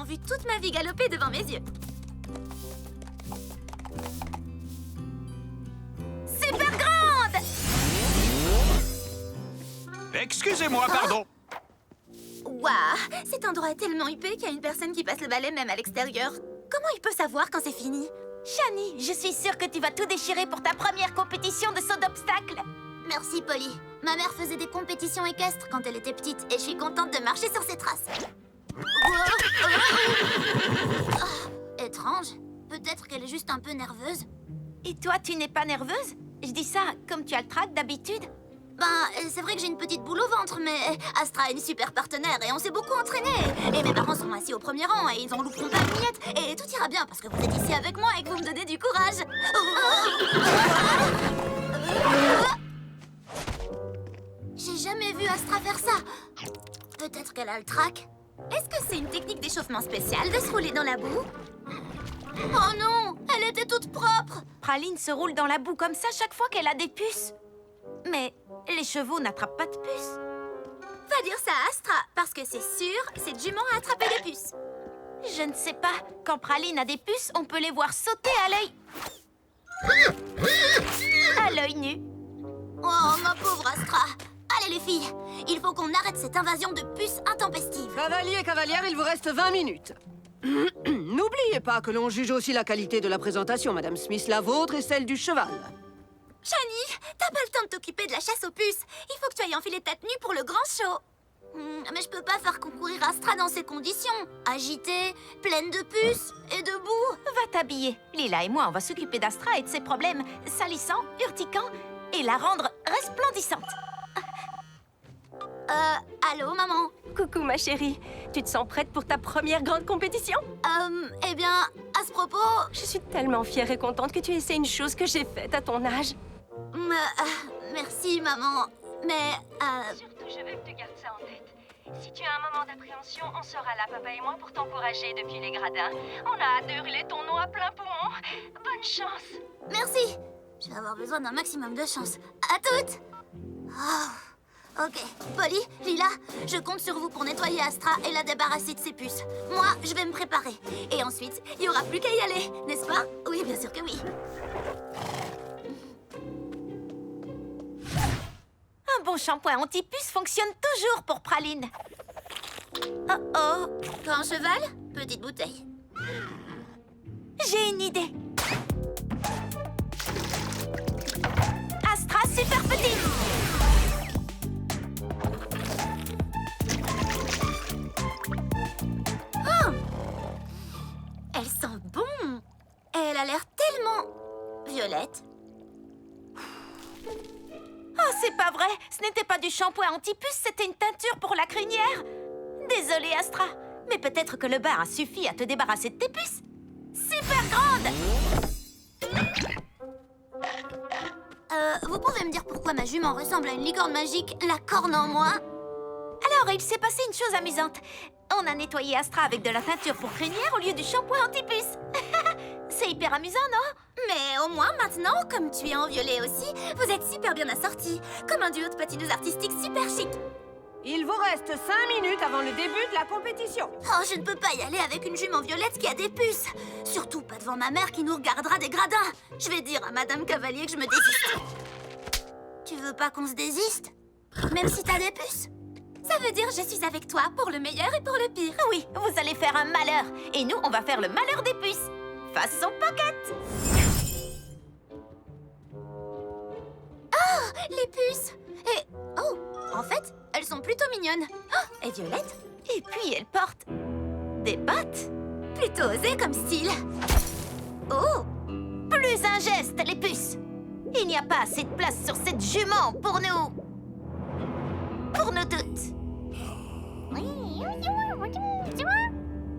vraiment vu toute ma vie galoper devant mes yeux. Super grande! Excusez-moi, pardon. Waouh! Cet endroit est tellement huppé qu'il y a une personne qui passe le balai même à l'extérieur. Comment il peut savoir quand c'est fini? Shani, je suis sûre que tu vas tout déchirer pour ta première compétition de saut d'obstacle. Merci, Polly. Ma mère faisait des compétitions équestres quand elle était petite et je suis contente de marcher sur ses traces. Étrange. Peut-être qu'elle est juste un peu nerveuse. Et toi, tu n'es pas nerveuse? Je dis ça comme tu as le trac d'habitude. C'est vrai que j'ai une petite boule au ventre, mais Astra est une super partenaire et on s'est beaucoup entraîné. Et mes parents sont assis au premier rang et ils en louperont pas une miette. Et tout ira bien parce que vous êtes ici avec moi et que vous me donnez du courage. J'ai jamais vu Astra faire ça. Peut-être qu'elle a le trac. Est-ce que c'est une technique d'échauffement spéciale de se rouler dans la boue? Oh non, elle était toute propre. Praline se roule dans la boue comme ça chaque fois qu'elle a des puces. Mais les chevaux n'attrapent pas de puces. Va dire ça à Astra, parce que c'est sûr, cette jument a attrapé des puces. Je ne sais pas. Quand Praline a des puces, on peut les voir sauter à l'œil. À l'œil nu. Oh, ma pauvre Astra. Allez les filles, il faut qu'on arrête cette invasion de puces intempestives. Cavaliers et cavalières, il vous reste 20 minutes. N'oubliez pas que l'on juge aussi la qualité de la présentation, Madame Smith, la vôtre et celle du cheval. Shani, t'as pas le temps de t'occuper de la chasse aux puces. Il faut que tu ailles enfiler ta tenue pour le grand show. Mais je peux pas faire concourir Astra dans ces conditions. Agitée, pleine de puces et de boue. Va t'habiller. Lila et moi, on va s'occuper d'Astra et de ses problèmes salissants, urticants et la rendre resplendissante. Allô, maman? Coucou ma chérie, tu te sens prête pour ta première grande compétition? Eh bien, à ce propos... Je suis tellement fière et contente que tu essaies une chose que j'ai faite à ton âge. Merci, maman, mais... Surtout, je veux que tu gardes ça en tête. Si tu as un moment d'appréhension, on sera là, papa et moi, pour t'encourager depuis les gradins. On a hâte de hurler ton nom à plein poumon. Bonne chance! Merci. Je vais avoir besoin d'un maximum de chance. À toutes. Ok, Polly, Lila, je compte sur vous pour nettoyer Astra et la débarrasser de ses puces. Moi, je vais me préparer. Et ensuite, il n'y aura plus qu'à y aller, n'est-ce pas? Oui, bien sûr que oui. Un bon shampoing anti-puce fonctionne toujours pour Praline. Oh oh, Grand cheval, petite bouteille. j'ai une idée. Astra super petite. Elle sent bon. Elle a l'air tellement... violette. Oh, c'est pas vrai. Ce n'était pas du shampoing anti-puce, c'était une teinture pour la crinière. Désolée, Astra. Mais peut-être que le bain a suffi à te débarrasser de tes puces. Super grande. Vous pouvez me dire pourquoi ma jument ressemble à une licorne magique, la corne en moi? Alors, il s'est passé une chose amusante. On a nettoyé Astra avec de la teinture pour crinière au lieu du shampoing anti-puce. C'est hyper amusant, non? Mais au moins maintenant, comme tu es en violet aussi, vous êtes super bien assortis. Comme un duo de patineuses artistiques super chic. Il vous reste 5 minutes avant le début de la compétition. Oh, je ne peux pas y aller avec une jument violette qui a des puces. Surtout pas devant ma mère qui nous regardera des gradins. Je vais dire à Madame Cavalier que je me désiste. Tu veux pas qu'on se désiste? Même si t'as des puces? Ça veut dire je suis avec toi pour le meilleur et pour le pire. Oui, vous allez faire un malheur. Et nous, on va faire le malheur des puces. Façon pocket. Oh, les puces! Et... oh, en fait, elles sont plutôt mignonnes. Oh, et violettes? Et puis, elle porte des bottes. Plutôt osé comme style. Oh! Plus un geste, les puces. Il n'y a pas assez de place sur cette jument pour nous. Pour nous toutes.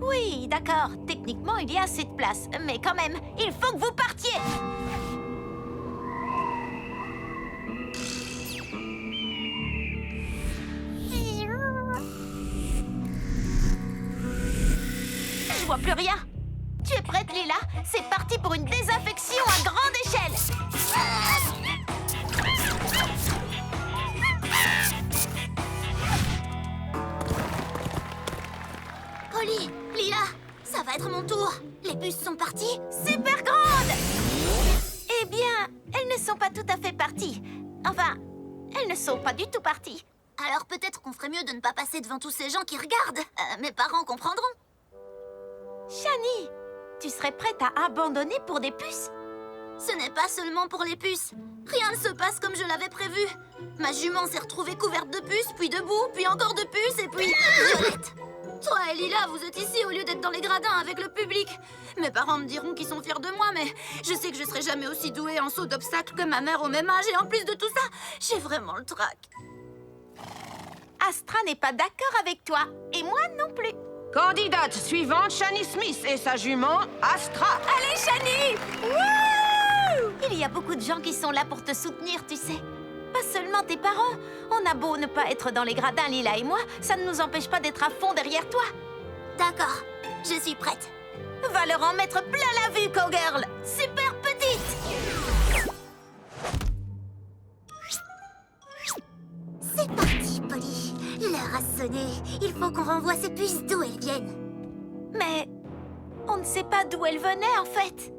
Oui, d'accord. Techniquement, il y a assez de place. Mais quand même, il faut que vous partiez. Je vois plus rien. Tu es prête, Lila? C'est parti pour une désinfection à grande échelle. Polly, Lila, sont parties? Super grande! Eh bien, elles ne sont pas tout à fait parties. Enfin, elles ne sont pas du tout parties. Alors peut-être qu'on ferait mieux de ne pas passer devant tous ces gens qui regardent. Mes parents comprendront. Shani, tu serais prête à abandonner pour des puces? Ce n'est pas seulement pour les puces. Rien ne se passe comme je l'avais prévu. Ma jument s'est retrouvée couverte de puces, puis de boue, puis encore de puces, et puis... Violette! Toi et Lila, vous êtes ici au lieu d'être dans les gradins avec le public. Mes parents me diront qu'ils sont fiers de moi, mais je sais que je serai jamais aussi douée en saut d'obstacles que ma mère au même âge. Et en plus de tout ça, j'ai vraiment le trac. Astra n'est pas d'accord avec toi, et moi non plus. Candidate suivante, Shani Smith et sa jument, Astra. Allez, Shani! Wouh! Il y a beaucoup de gens qui sont là pour te soutenir, tu sais. Pas seulement tes parents. On a beau ne pas être dans les gradins, Lila et moi, ça ne nous empêche pas d'être à fond derrière toi. D'accord, je suis prête. Va leur en mettre plein la vue, Cowgirl! Super petite! C'est parti, Polly. L'heure a sonné. Il faut qu'on renvoie ces puces d'où elles viennent. Mais on ne sait pas d'où elles venaient, en fait.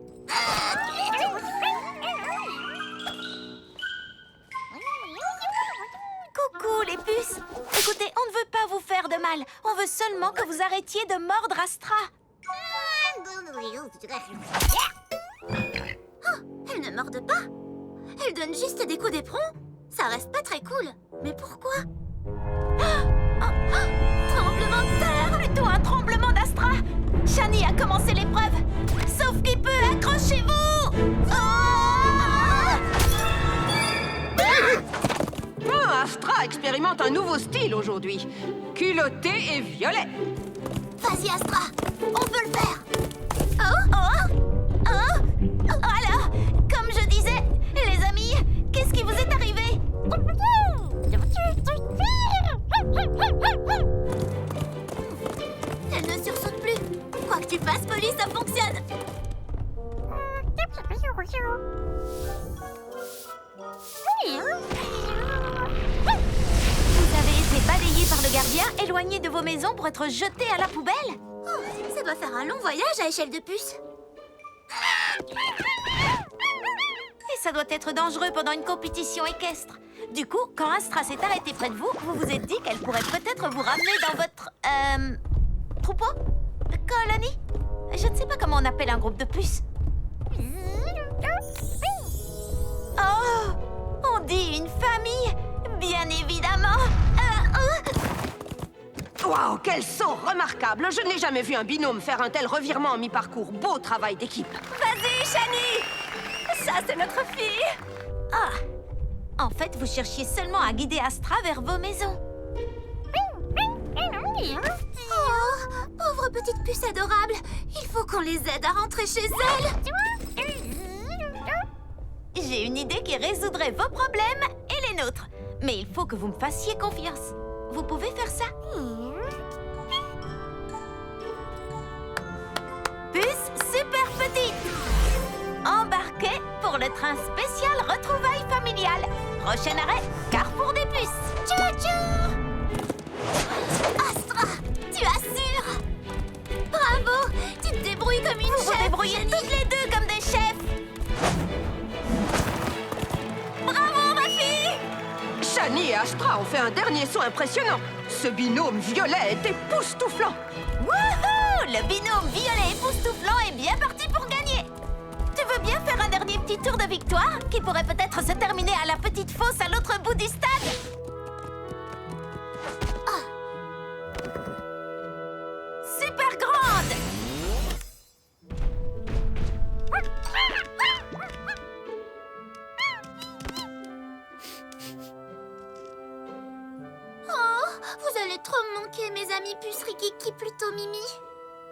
Coucou, les puces! Écoutez, on ne veut pas vous faire de mal. On veut seulement que vous arrêtiez de mordre Astra. Oh, elles ne mordent pas. Elles donnent juste des coups d'éperon. Ça reste pas très cool. Mais pourquoi? Tremblement de terre! Plutôt un tremblement d'Astra. Shani a commencé l'épreuve. Sauf qui peut, accrochez-vous! Oh, Astra expérimente un nouveau style aujourd'hui. Culotté et violet. Vas-y, Astra. On peut le faire. Alors, comme je disais, les amis, qu'est-ce qui vous est arrivé? Elle ne sursaute plus. Quoi que tu fasses, Polly, ça fonctionne. Vous avez été balayés par le gardien, éloignés de vos maisons pour être jetés à la poubelle? Oh, ça doit faire un long voyage à échelle de puce. Et ça doit être dangereux pendant une compétition équestre. Du coup, quand Astra s'est arrêtée près de vous, vous vous êtes dit qu'elle pourrait peut-être vous ramener dans votre... troupeau? Colonie? Je ne sais pas comment on appelle un groupe de puces. Oh! On dit une famille? Bien évidemment! Waouh, quel saut remarquable! Je n'ai jamais vu un binôme faire un tel revirement en mi-parcours. Beau travail d'équipe. Vas-y, Shani! Ça, c'est notre fille! Ah! En fait, vous cherchiez seulement à guider Astra vers vos maisons. Oh, pauvre petite puce adorable. Il faut qu'on les aide à rentrer chez elle. J'ai une idée qui résoudrait vos problèmes et les nôtres. Mais il faut que vous me fassiez confiance. Vous pouvez faire ça? Puce super petite! Embarquez pour le train spécial retrouvailles familiales. Prochain arrêt, Carrefour des puces. Tchou-tchou! Astra, tu assures. Bravo, tu te débrouilles comme une Vous chef. vous débrouillez Shani. toutes les deux comme des chefs. Bravo, ma fille! Shani et Astra ont fait un dernier saut impressionnant. Ce binôme violet est époustouflant. Wouhou! Le binôme violet époustouflant est bien parti pour gagner. Tu veux bien faire un dernier petit tour de victoire qui pourrait peut-être se terminer à la petite fosse à l'autre bout du stade? Super grande! Oh, vous allez trop me manquer, mes amies puces Rikiki plutôt Mimi.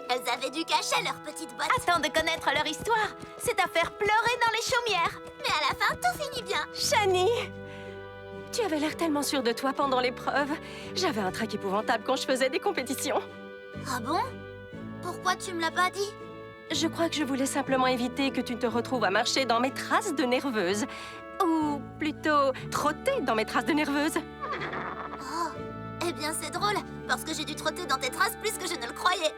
Elles avaient dû cacher leur petite boîte. Attends de connaître leur histoire. C'est à faire pleurer dans les chaumières. Mais à la fin, tout finit bien. Shani! Tu avais l'air tellement sûre de toi pendant l'épreuve. J'avais un trac épouvantable quand je faisais des compétitions. Ah bon? Pourquoi tu me l'as pas dit? Je crois que je voulais simplement éviter que tu te retrouves à marcher dans mes traces de nerveuse. Ou plutôt, trotter dans mes traces de nerveuse. Oh, eh bien c'est drôle, parce que j'ai dû trotter dans tes traces plus que je ne le croyais.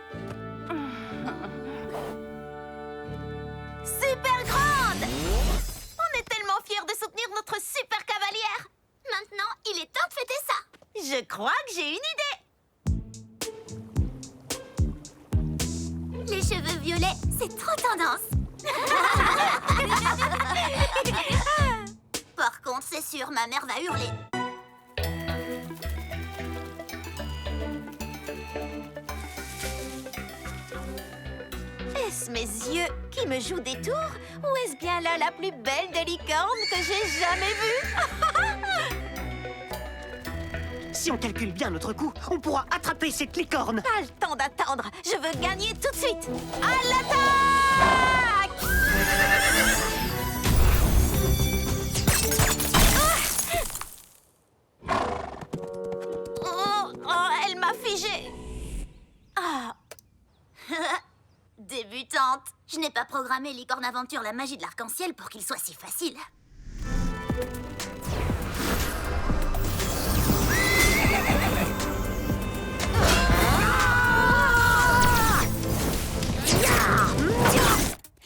devenir notre super cavalière. Maintenant, il est temps de fêter ça. Je crois que j'ai une idée. Les cheveux violets, c'est trop tendance. Par contre, c'est sûr, ma mère va hurler. Est-ce mes yeux qui me jouent des tours ou est-ce bien là la plus belle des licornes que j'ai jamais vue? Si on calcule bien notre coup, on pourra attraper cette licorne. Pas le temps d'attendre. Je veux gagner tout de suite. À l'attaque! Oh, elle m'a figée. Ah, Débutante. Je n'ai pas programmé Licorne Aventure la magie de l'arc-en-ciel pour qu'il soit si facile.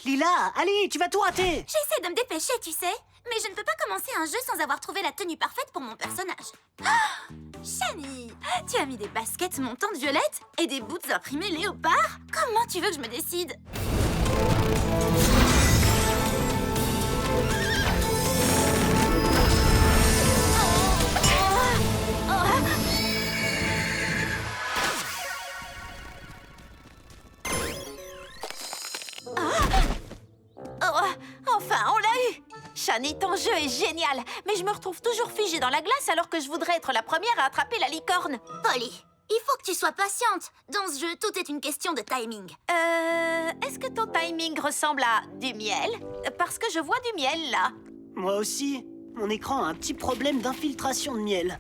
Lila, allez, tu vas tout rater. J'essaie de me dépêcher, tu sais. Mais je ne peux pas commencer un jeu sans avoir trouvé la tenue parfaite pour mon personnage. Ah, Shani, tu as mis des baskets montantes violettes et des boots imprimés léopard? Comment tu veux que je me décide? oh, enfin, on l'a eu. Shani, ton jeu est génial, mais je me retrouve toujours figée dans la glace alors que je voudrais être la première à attraper la licorne. Polly, il faut que tu sois patiente. Dans ce jeu, tout est une question de timing. Est-ce que ton timing ressemble à du miel? Parce que je vois du miel, là. Moi aussi. Mon écran a un petit problème d'infiltration de miel.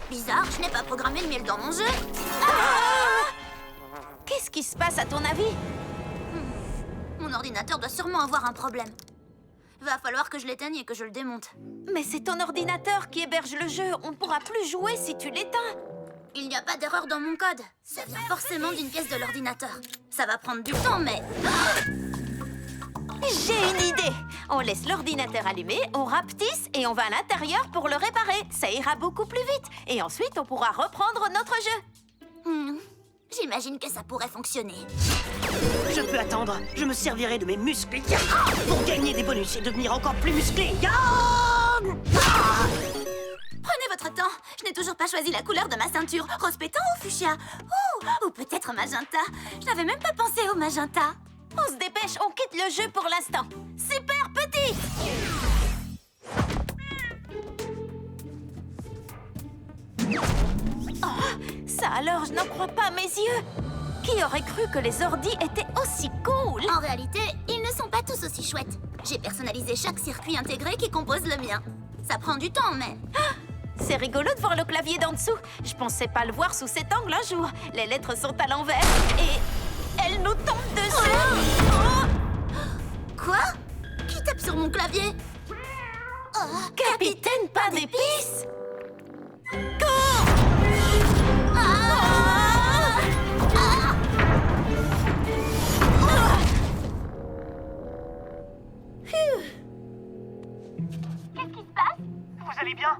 Bizarre, je n'ai pas programmé le miel dans mon jeu. Qu'est-ce qui se passe à ton avis? Mon ordinateur doit sûrement avoir un problème. Va falloir que je l'éteigne et que je le démonte. Mais c'est ton ordinateur qui héberge le jeu. On ne pourra plus jouer si tu l'éteins. Il n'y a pas d'erreur dans mon code. Ça vient forcément d'une pièce de l'ordinateur. Ça va prendre du temps, mais... J'ai une idée. On laisse l'ordinateur allumé, on rapetisse et on va à l'intérieur pour le réparer. Ça ira beaucoup plus vite. Et ensuite, on pourra reprendre notre jeu. J'imagine que ça pourrait fonctionner. Je peux attendre. Je me servirai de mes muscles pour gagner des bonus et devenir encore plus musclé. Prenez votre temps. Je n'ai toujours pas choisi la couleur de ma ceinture. Rose pétant ou fuchsia? Ou peut-être magenta. Je n'avais même pas pensé au magenta. On se dépêche, on quitte le jeu pour l'instant. Super petit! Oh, ça alors, je n'en crois pas à mes yeux. Qui aurait cru que les ordis étaient aussi cool? En réalité, ils ne sont pas tous aussi chouettes. J'ai personnalisé chaque circuit intégré qui compose le mien. Ça prend du temps, mais... C'est rigolo de voir le clavier d'en dessous. Je pensais pas le voir sous cet angle un jour. Les lettres sont à l'envers et elles nous tombent dessus. Quoi? Qui tape sur mon clavier? Capitaine Pain d'épices! Cours! Qu'est-ce qui se passe? Vous allez bien?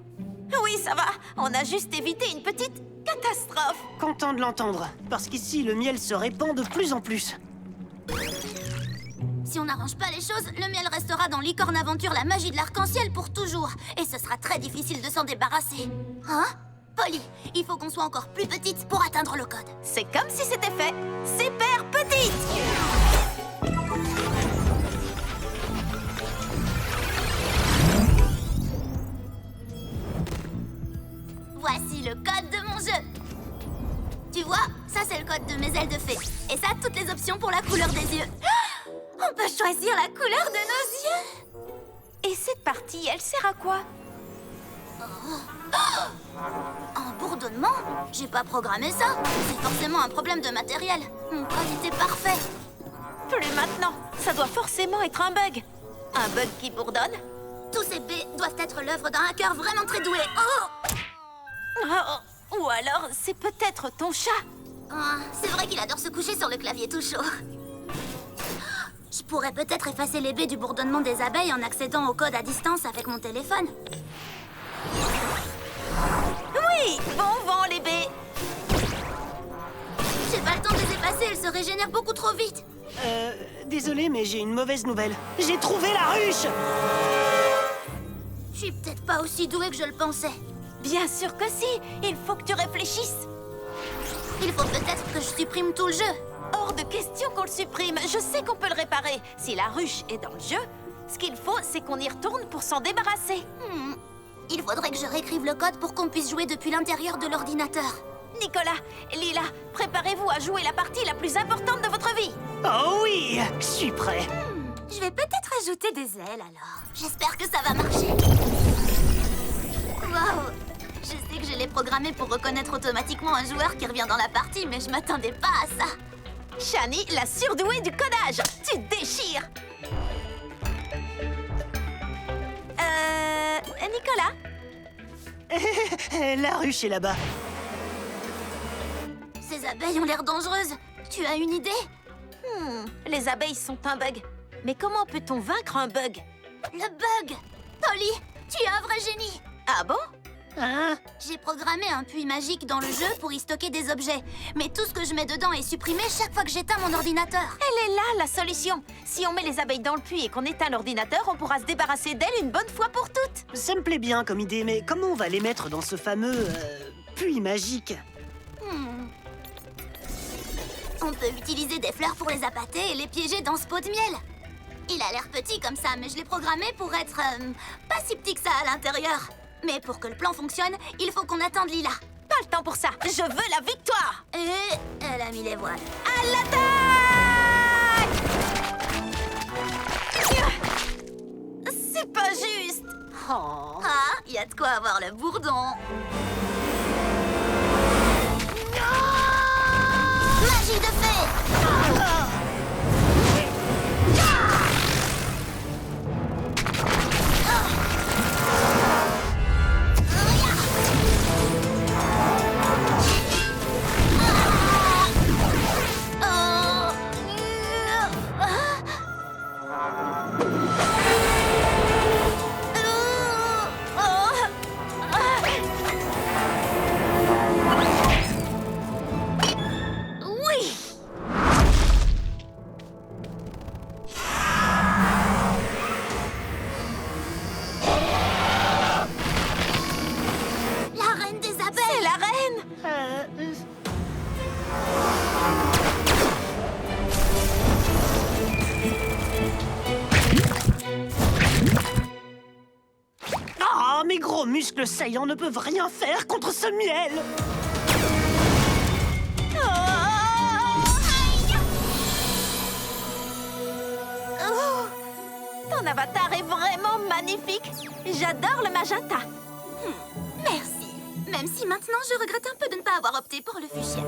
Oui, ça va. On a juste évité une petite catastrophe. Content de l'entendre, parce qu'ici, le miel se répand de plus en plus. Si on n'arrange pas les choses, le miel restera dans Licorne Aventure la magie de l'arc-en-ciel pour toujours. Et ce sera très difficile de s'en débarrasser. Hein? Polly, il faut qu'on soit encore plus petite pour atteindre le code. C'est comme si c'était fait. Super petite! Voici le code de mon jeu. Tu vois, ça c'est le code de mes ailes de fée. Et ça, toutes les options pour la couleur des yeux. On peut choisir la couleur de nos yeux. Et cette partie, elle sert à quoi? Un bourdonnement? J'ai pas programmé ça. C'est forcément un problème de matériel. Mon code était parfait. Plus maintenant. Ça doit forcément être un bug. Un bug qui bourdonne? Tous ces B doivent être l'œuvre d'un hacker vraiment très doué. Oh, ou alors, c'est peut-être ton chat. Ah, c'est vrai qu'il adore se coucher sur le clavier tout chaud. Je pourrais peut-être effacer les baies du bourdonnement des abeilles en accédant au code à distance avec mon téléphone. Oui, bon vent, les baies. J'ai pas le temps de les effacer, elles se régénèrent beaucoup trop vite. Désolé, mais j'ai une mauvaise nouvelle. J'ai trouvé la ruche! Je suis peut-être pas aussi douée que je le pensais. Bien sûr que si. Il faut que tu réfléchisses. Il faut peut-être que je supprime tout le jeu. Hors de question qu'on le supprime. Je sais qu'on peut le réparer. Si la ruche est dans le jeu, ce qu'il faut, c'est qu'on y retourne pour s'en débarrasser. Il faudrait que je réécrive le code pour qu'on puisse jouer depuis l'intérieur de l'ordinateur. Nicolas, Lila, préparez-vous à jouer la partie la plus importante de votre vie. Oh oui! Je suis prêt. Je vais peut-être ajouter des ailes alors. J'espère que ça va marcher. Waouh! Je sais que je l'ai programmé pour reconnaître automatiquement un joueur qui revient dans la partie, mais je m'attendais pas à ça. Shani, la surdouée du codage. Tu déchires. Nicolas? La ruche est là-bas. Ces abeilles ont l'air dangereuses. Tu as une idée? Les abeilles sont un bug. Mais comment peut-on vaincre un bug? Le bug! Polly, tu es un vrai génie! Ah bon? Hein? J'ai programmé un puits magique dans le jeu pour y stocker des objets. Mais tout ce que je mets dedans est supprimé chaque fois que j'éteins mon ordinateur. Elle est là, la solution. Si on met les abeilles dans le puits et qu'on éteint l'ordinateur, on pourra se débarrasser d'elles une bonne fois pour toutes. Ça me plaît bien comme idée, mais comment on va les mettre dans ce fameux puits magique? On peut utiliser des fleurs pour les appâter et les piéger dans ce pot de miel. Il a l'air petit comme ça, mais je l'ai programmé pour être pas si petit que ça à l'intérieur. Mais pour que le plan fonctionne, il faut qu'on attende Lila. Pas le temps pour ça. Je veux la victoire. Et elle a mis les voiles. À l'attaque! C'est pas juste. Oh. Ah, il y a de quoi avoir le bourdon. Magie de fée! Mes gros muscles saillants ne peuvent rien faire contre ce miel. Ton avatar est vraiment magnifique. J'adore le magenta. Merci. Même si maintenant je regrette un peu de ne pas avoir opté pour le fuchsia.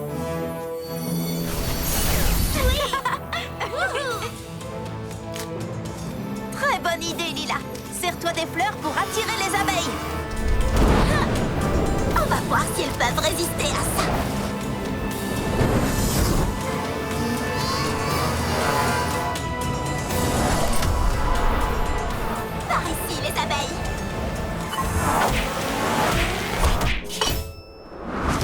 Très bonne idée, Lila. Serre-toi des fleurs pour attirer les abeilles. On va voir si elles peuvent résister à ça. Par ici, les abeilles.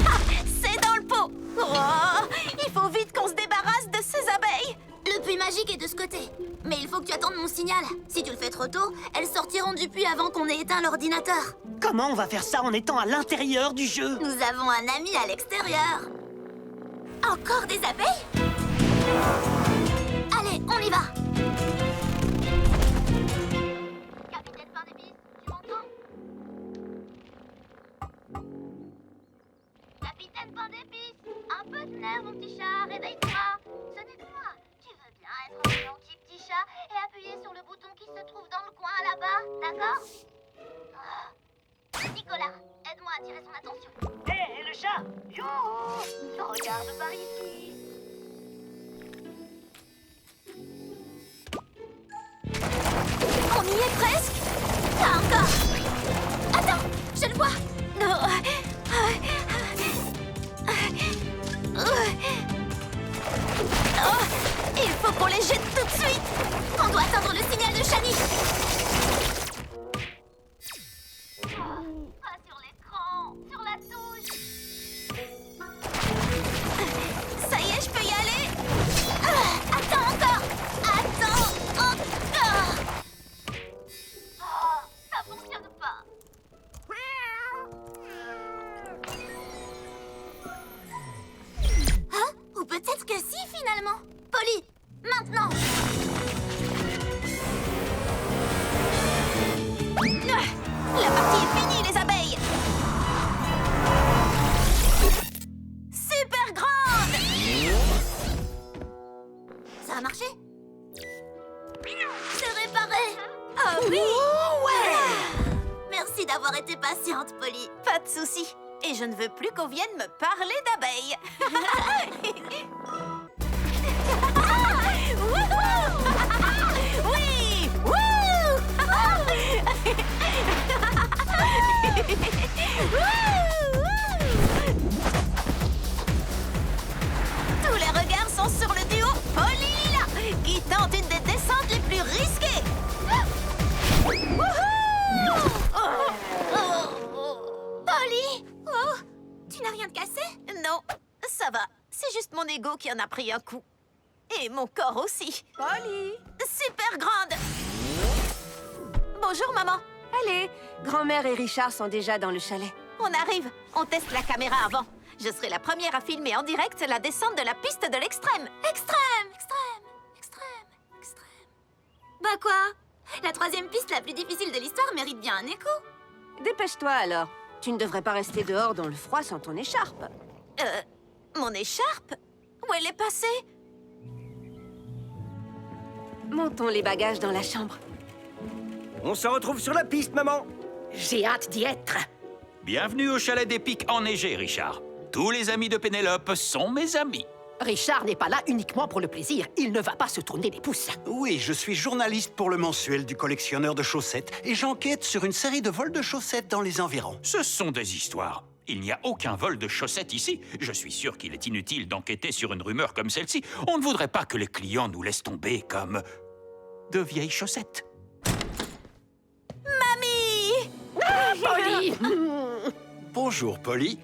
Ah, c'est dans le pot. Oh, il faut vite qu'on se débarrasse de ces abeilles. Le puits magique est de ce côté. Mais il faut que tu attendes mon signal. Si tu le fais trop tôt, elles sortiront du puits avant qu'on ait éteint l'ordinateur. Comment on va faire ça en étant à l'intérieur du jeu? Nous avons un ami à l'extérieur. Encore des abeilles? Allez, on y va. Capitaine Pain d'Épice, tu m'entends? Capitaine Pain d'Épice, un peu de nerf, mon petit chat, réveille-toi. Ce n'est pas moi. Tu veux bien être un gentil petit chat et appuyer sur le bouton qui se trouve dans le coin là-bas, d'accord? Nicolas, aide-moi à attirer son attention. Hé, le chat! Yo! Regarde par ici. On y est presque. Pas encore. Attends, je le vois. Il faut qu'on les jette tout de suite. oui! Merci d'avoir été patiente, Polly. Pas de souci. Et je ne veux plus qu'on vienne me parler d'abeilles. Wouhou! Oui! Wouh! Tous les regards sont sur le duo Polly-Lila, qui tente une des descentes les plus risquées. Wouhou! Polly! Oh! Tu n'as rien de cassé? Non, ça va. C'est juste mon ego qui en a pris un coup. Et mon corps aussi. Polly! Super grande. Bonjour, maman. Allez, grand-mère et Richard sont déjà dans le chalet. On arrive. On teste la caméra avant. Je serai la première à filmer en direct la descente de la piste de l'extrême. Extrême! Extrême! Extrême! Extrême! Bah quoi? La troisième piste la plus difficile de l'histoire mérite bien un écho. Dépêche-toi alors. Tu ne devrais pas rester dehors dans le froid sans ton écharpe. Mon écharpe? Où elle est passée? Montons les bagages dans la chambre. On se retrouve sur la piste, maman. J'ai hâte d'y être. Bienvenue au chalet des pics enneigés, Richard. Tous les amis de Pénélope sont mes amis. Richard n'est pas là uniquement pour le plaisir. Il ne va pas se tourner les pouces. Oui, je suis journaliste pour le mensuel du collectionneur de chaussettes et j'enquête sur une série de vols de chaussettes dans les environs. Ce sont des histoires. Il n'y a aucun vol de chaussettes ici. Je suis sûr qu'il est inutile d'enquêter sur une rumeur comme celle-ci. On ne voudrait pas que les clients nous laissent tomber comme de vieilles chaussettes. Polly! Bonjour, Polly.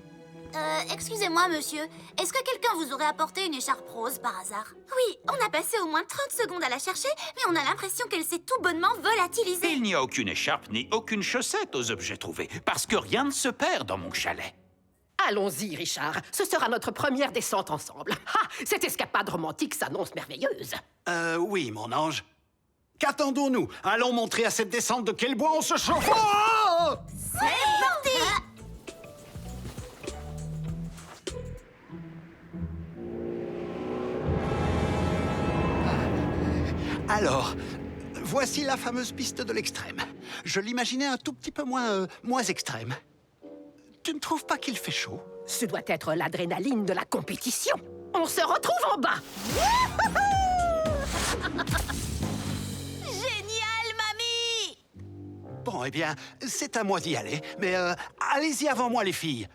Excusez-moi, monsieur. Est-ce que quelqu'un vous aurait apporté une écharpe rose par hasard? Oui, on a passé au moins 30 secondes à la chercher, mais on a l'impression qu'elle s'est tout bonnement volatilisée. Il n'y a aucune écharpe ni aucune chaussette aux objets trouvés, parce que rien ne se perd dans mon chalet. Allons-y, Richard. Ce sera notre première descente ensemble. Ha! Cette escapade romantique s'annonce merveilleuse. Oui, mon ange. Qu'attendons-nous? Allons montrer à cette descente de quel bois on se chauffe. Oh! C'est parti! Alors, voici la fameuse piste de l'extrême. Je l'imaginais un tout petit peu moins extrême. Tu ne trouves pas qu'il fait chaud? Ce doit être l'adrénaline de la compétition. On se retrouve en bas. Génial, mamie! Bon, eh bien, c'est à moi d'y aller. Mais allez-y avant moi, les filles.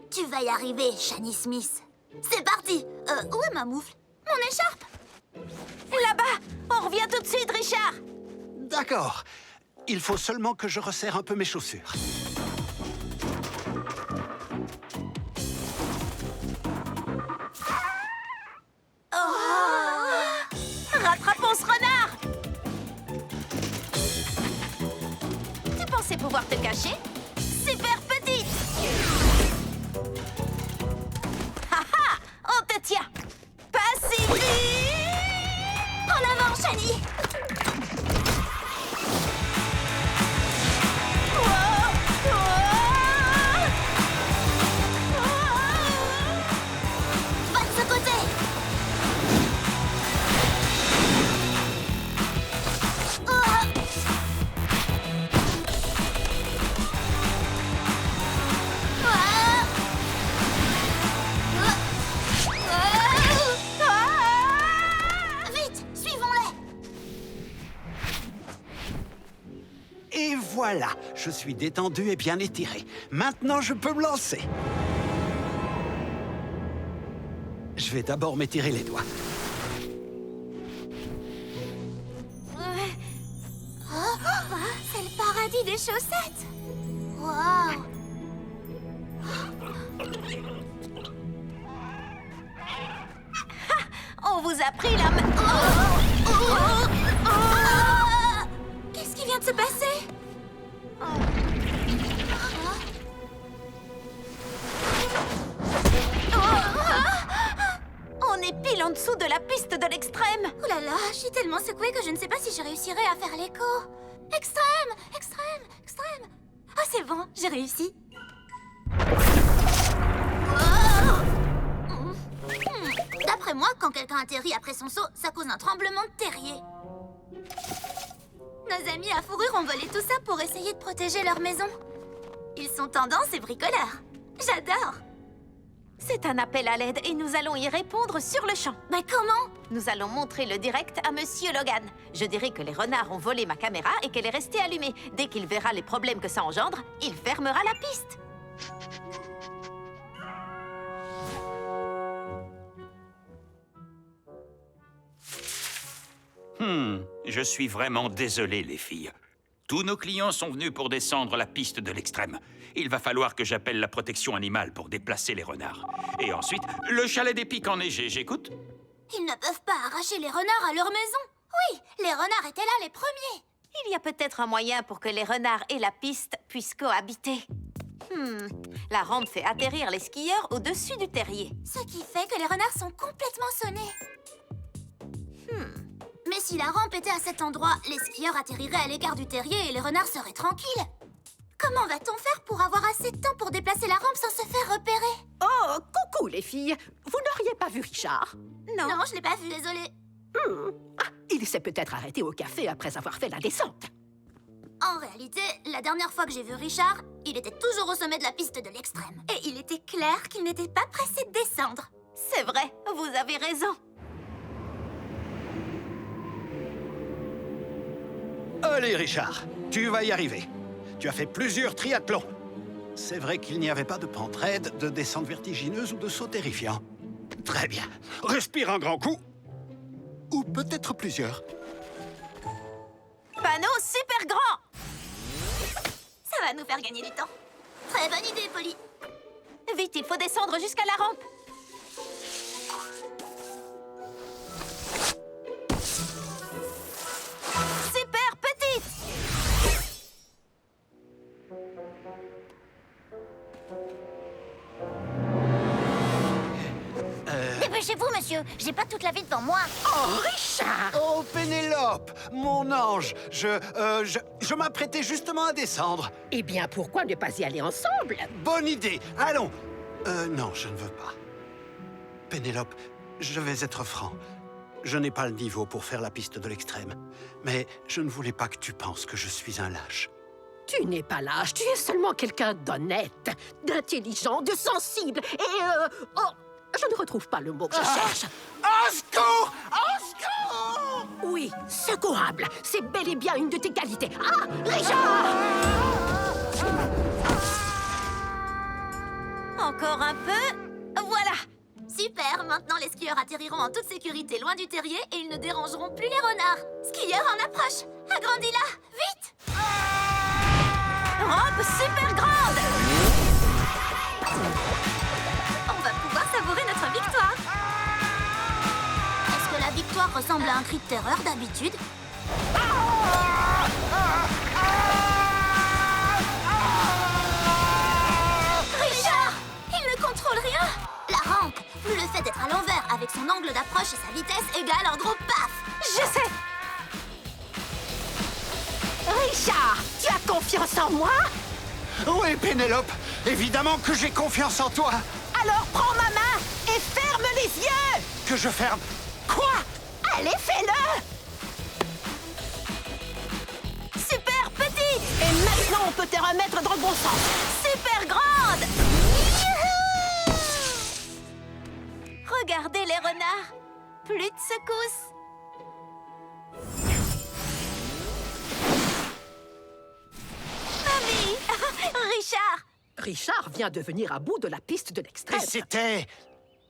Tu vas y arriver, Shani Smith. C'est parti! Où est ma moufle? Mon écharpe? Là-bas! On revient tout de suite, Richard! D'accord. Il faut seulement que je resserre un peu mes chaussures. Rattrapons ce renard! Tu pensais pouvoir te cacher? Super petite! Haha! On te tient! Pas si vite! En avant, Shani! Va de ce côté! Vite, suivons-les! Et voilà, je suis détendu et bien étiré. Maintenant, je peux me lancer. Je vais d'abord m'étirer les doigts. C'est le paradis des chaussettes! Waouh! On vous a pris la main... Qu'est-ce qui vient de se passer? On est pile en dessous de la piste de l'extrême. Oh là là, je suis tellement secouée que je ne sais pas si je réussirai à faire l'écho. Extrême! Extrême! Extrême! Ah, c'est bon, j'ai réussi. D'après moi, quand quelqu'un atterrit après son saut, ça cause un tremblement de terrier. Nos amis à fourrure ont volé tout ça pour essayer de protéger leur maison. Ils sont tendance et bricoleurs. J'adore. C'est un appel à l'aide et nous allons y répondre sur le champ. Mais comment? Nous allons montrer le direct à Monsieur Logan. Je dirai que les renards ont volé ma caméra et qu'elle est restée allumée. Dès qu'il verra les problèmes que ça engendre, il fermera la piste. Je suis vraiment désolé, les filles. Tous nos clients sont venus pour descendre la piste de l'extrême. Il va falloir que j'appelle la protection animale pour déplacer les renards. Et ensuite, le chalet des pics enneigés, j'écoute? Ils ne peuvent pas arracher les renards à leur maison. Oui, les renards étaient là les premiers. Il y a peut-être un moyen pour que les renards et la piste puissent cohabiter. La rampe fait atterrir les skieurs au-dessus du terrier. Ce qui fait que les renards sont complètement sonnés. Mais si la rampe était à cet endroit, les skieurs atterriraient à l'écart du terrier et les renards seraient tranquilles. Comment va-t-on faire pour avoir assez de temps pour déplacer la rampe sans se faire repérer? Oh, coucou les filles. Vous n'auriez pas vu Richard? Non, je l'ai pas vu, désolée. Il s'est peut-être arrêté au café après avoir fait la descente. En réalité, la dernière fois que j'ai vu Richard, il était toujours au sommet de la piste de l'extrême. Et il était clair qu'il n'était pas pressé de descendre. C'est vrai, vous avez raison. Allez, Richard, tu vas y arriver. Tu as fait plusieurs triathlons. C'est vrai qu'il n'y avait pas de pente raide, de descente vertigineuse ou de saut terrifiant. Très bien. Respire un grand coup. Ou peut-être plusieurs. Panneau super grand! Ça va nous faire gagner du temps. Très bonne idée, Polly. Vite, il faut descendre jusqu'à la rampe. Super petite! Dépêchez-vous, monsieur. J'ai pas toute la vie devant moi. Oh, Richard! Oh, Pénélope, mon ange, je m'apprêtais justement à descendre. Eh bien, pourquoi ne pas y aller ensemble? Bonne idée, allons. Non, je ne veux pas. Pénélope, je vais être franc. Je n'ai pas le niveau pour faire la piste de l'extrême. Mais je ne voulais pas que tu penses que je suis un lâche. Tu n'es pas lâche, tu es seulement quelqu'un d'honnête, d'intelligent, de sensible et oh, je ne retrouve pas le mot que je cherche. Au secours! Au secours! Oui, secourable, c'est bel et bien une de tes qualités. Ah, Richard! Encore un peu. Voilà. Super, maintenant les skieurs atterriront en toute sécurité loin du terrier et ils ne dérangeront plus les renards. Skieurs en approche. Agrandis-la, vite! Rampe super grande! On va pouvoir savourer notre victoire. Est-ce que la victoire ressemble à un cri de terreur d'habitude? Richard! Il ne contrôle rien! La rampe, plus le fait d'être à l'envers avec son angle d'approche et sa vitesse égale un gros paf! Je sais! Richard, tu as confiance en moi? Oui, Pénélope, évidemment que j'ai confiance en toi. Alors prends ma main et ferme les yeux! Que je ferme. Quoi? Allez, fais-le! Super petite! Et maintenant, on peut te remettre dans le bon sens. Super grande! Regardez les renards. Plus de secousses. Mamie! Richard! Richard vient de venir à bout de la piste de l'extrême. Et c'était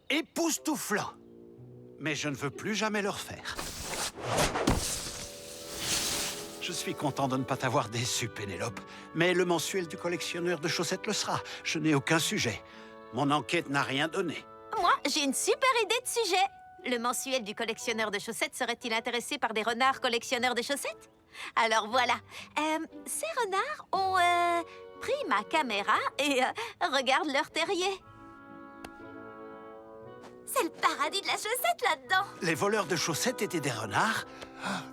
époustouflant. Mais je ne veux plus jamais le refaire. Je suis content de ne pas t'avoir déçu, Pénélope. Mais le mensuel du collectionneur de chaussettes le sera. Je n'ai aucun sujet. Mon enquête n'a rien donné. Moi, j'ai une super idée de sujet. Le mensuel du collectionneur de chaussettes serait-il intéressé par des renards collectionneurs de chaussettes? Alors voilà, ces renards ont pris ma caméra et regardent leur terrier. C'est le paradis de la chaussette là-dedans. Les voleurs de chaussettes étaient des renards?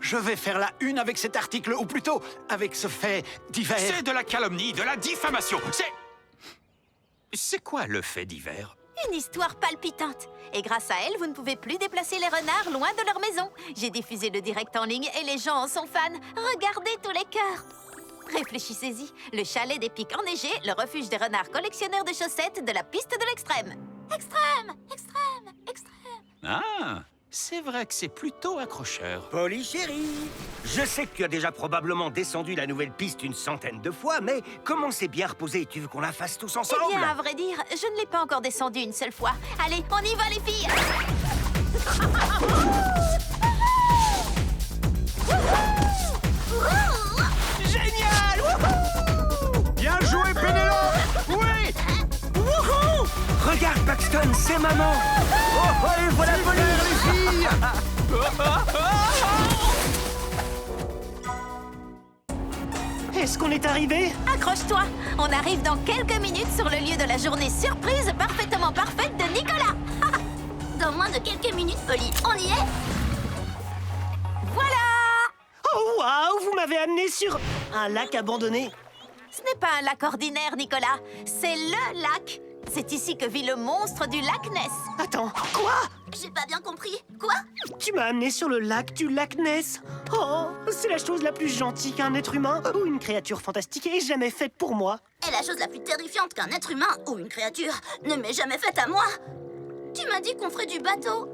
Je vais faire la une avec cet article, ou plutôt avec ce fait divers. C'est de la calomnie, de la diffamation. C'est quoi le fait divers? Une histoire palpitante. Et grâce à elle, vous ne pouvez plus déplacer les renards loin de leur maison. J'ai diffusé le direct en ligne et les gens en sont fans. Regardez tous les cœurs. Réfléchissez-y. Le chalet des pics enneigés, le refuge des renards collectionneurs de chaussettes de la piste de l'extrême. Extrême, extrême, extrême. Ah, c'est vrai que c'est plutôt accrocheur. Polly chérie, je sais que tu as déjà probablement descendu la nouvelle piste une centaine de fois, mais comment c'est bien reposé? Tu veux qu'on la fasse tous ensemble? Eh bien, à vrai dire, je ne l'ai pas encore descendu une seule fois. Allez, on y va les filles. Génial! Wouhou! Bien joué, Pénélope! Oui! Wouhou! Regarde, Paxton, c'est maman! Oh, et voilà Polly, les filles! Est-ce qu'on est arrivé? Accroche-toi. On arrive dans quelques minutes sur le lieu de la journée surprise parfaitement parfaite de Nicolas. Dans moins de quelques minutes, Polly, on y est? Voilà. Oh waouh, vous m'avez amené sur un lac abandonné. Ce n'est pas un lac ordinaire, Nicolas. C'est le lac. C'est ici que vit le monstre du lac Ness. Attends, quoi? J'ai pas bien compris. Quoi? Tu m'as amené sur le lac du lac Ness. Oh, c'est la chose la plus gentille qu'un être humain ou une créature fantastique ait jamais faite pour moi. Et la chose la plus terrifiante qu'un être humain ou une créature ne m'ait jamais faite à moi. Tu m'as dit qu'on ferait du bateau.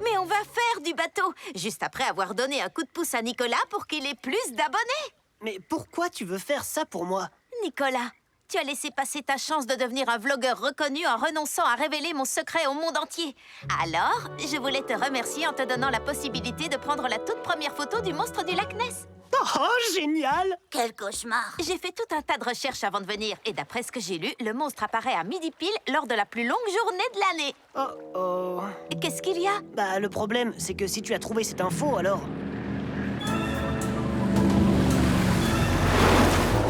Mais on va faire du bateau, juste après avoir donné un coup de pouce à Nicolas pour qu'il ait plus d'abonnés. Mais pourquoi tu veux faire ça pour moi? Nicolas, tu as laissé passer ta chance de devenir un vlogueur reconnu en renonçant à révéler mon secret au monde entier. Alors, je voulais te remercier en te donnant la possibilité de prendre la toute première photo du monstre du lac Ness. Oh, génial! Quel cauchemar. J'ai fait tout un tas de recherches avant de venir, et d'après ce que j'ai lu, le monstre apparaît à midi pile lors de la plus longue journée de l'année. Oh. Qu'est-ce qu'il y a? Bah, le problème, c'est que si tu as trouvé cette info, alors...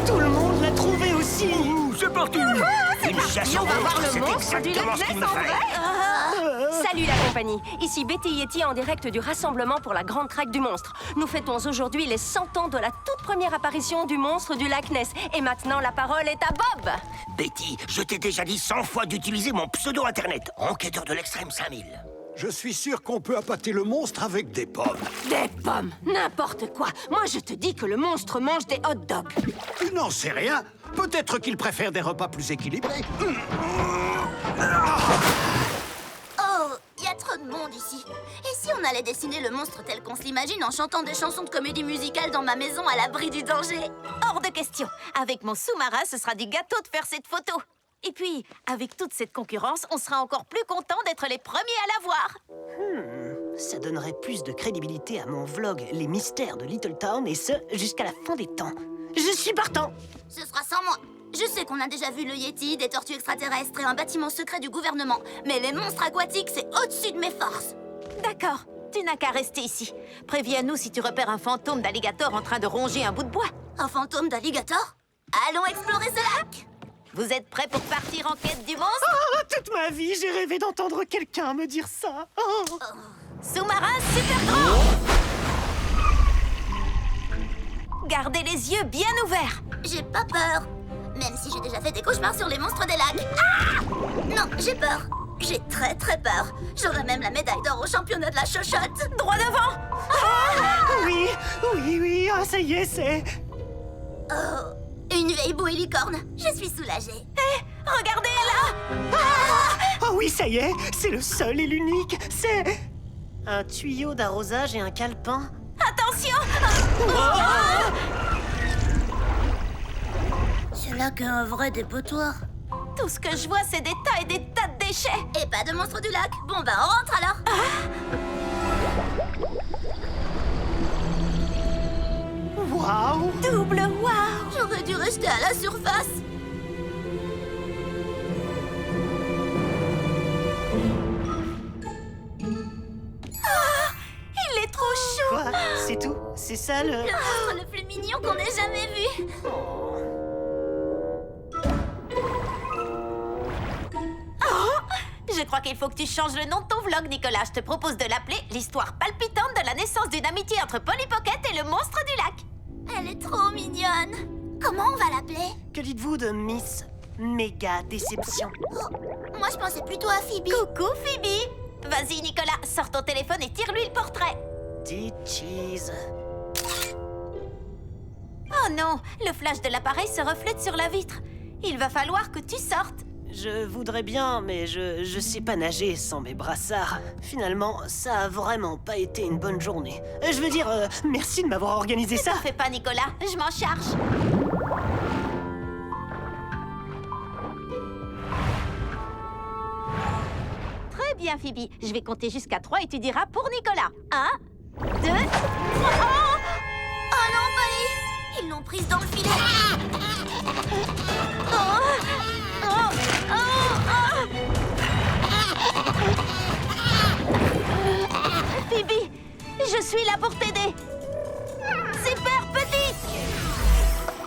Tout le monde l'a trouvé aussi! C'est parti! Une chasse On au va voir monstre, le c'est monstre du exactement lac ce qu'il Ness me en fallait. vrai. Salut la compagnie, ici Betty Yeti en direct du rassemblement pour la grande traque du monstre. Nous fêtons aujourd'hui les 100 ans de la toute première apparition du monstre du lac Ness. Et maintenant la parole est à Bob. Betty, je t'ai déjà dit 100 fois d'utiliser mon pseudo-internet, enquêteur de l'extrême 5000. Je suis sûr qu'on peut appâter le monstre avec des pommes. Des pommes, n'importe quoi. Moi, je te dis que le monstre mange des hot dogs. Tu n'en sais rien. Peut-être qu'il préfère des repas plus équilibrés. Oh, il y a trop de monde ici. Et si on allait dessiner le monstre tel qu'on se l'imagine en chantant des chansons de comédie musicale dans ma maison à l'abri du danger? Hors de question. Avec mon sous-marin, ce sera du gâteau de faire cette photo. Et puis, avec toute cette concurrence, on sera encore plus content d'être les premiers à la voir. Ça donnerait plus de crédibilité à mon vlog Les Mystères de Little Town, et ce, jusqu'à la fin des temps. Je suis partant! Ce sera sans moi. Je sais qu'on a déjà vu le Yeti, des tortues extraterrestres et un bâtiment secret du gouvernement. Mais les monstres aquatiques, c'est au-dessus de mes forces. D'accord, tu n'as qu'à rester ici. Préviens-nous si tu repères un fantôme d'alligator en train de ronger un bout de bois. Un fantôme d'alligator? Allons explorer ce lac. Vous êtes prêts pour partir en quête du monstre? Oh, toute ma vie, j'ai rêvé d'entendre quelqu'un me dire ça. Oh. Sous-marin super grand! Gardez les yeux bien ouverts. J'ai pas peur. Même si j'ai déjà fait des cauchemars sur les monstres des lacs. Ah! Non, j'ai peur. J'ai très très peur. J'aurai même la médaille d'or au championnat de la chochotte. Droit devant! Oui, ah, ça y est, c'est... Oh, une vieille bouée licorne. Je suis soulagée. Regardez là! Oh oui, ça y est, c'est le seul et l'unique, c'est... un tuyau d'arrosage et un calepin. Attention! Ce lac est un vrai dépotoir. Tout ce que je vois, c'est des tas et des tas de déchets. Et pas de monstre du lac. Bon ben, on rentre alors. Waouh! Double waouh! J'aurais dû rester à la surface. Il est trop chaud! Quoi? C'est tout? C'est ça le... Le monstre le plus mignon qu'on ait jamais vu. Je crois qu'il faut que tu changes le nom de ton vlog, Nicolas. Je te propose de l'appeler l'histoire palpitante de la naissance d'une amitié entre Polly Pocket et le monstre du lac. Elle est trop mignonne. Comment on va l'appeler? Que dites-vous de Miss méga déception. Moi, je pensais plutôt à Phoebe. Coucou, Phoebe. Vas-y, Nicolas, sors ton téléphone et tire-lui le portrait. Dit cheese. Oh non, le flash de l'appareil se reflète sur la vitre. Il va falloir que tu sortes. Je voudrais bien, mais je sais pas nager sans mes brassards. Finalement, ça a vraiment pas été une bonne journée. Je veux dire, merci de m'avoir organisé ça. Ne t'en fais pas, Nicolas, je m'en charge. Très bien, Phoebe. Je vais compter jusqu'à 3 et tu diras pour Nicolas. 1, 2, 3... Oh non, Polly! Ils l'ont prise dans le filet. Phoebe, je suis là pour t'aider. Super petite.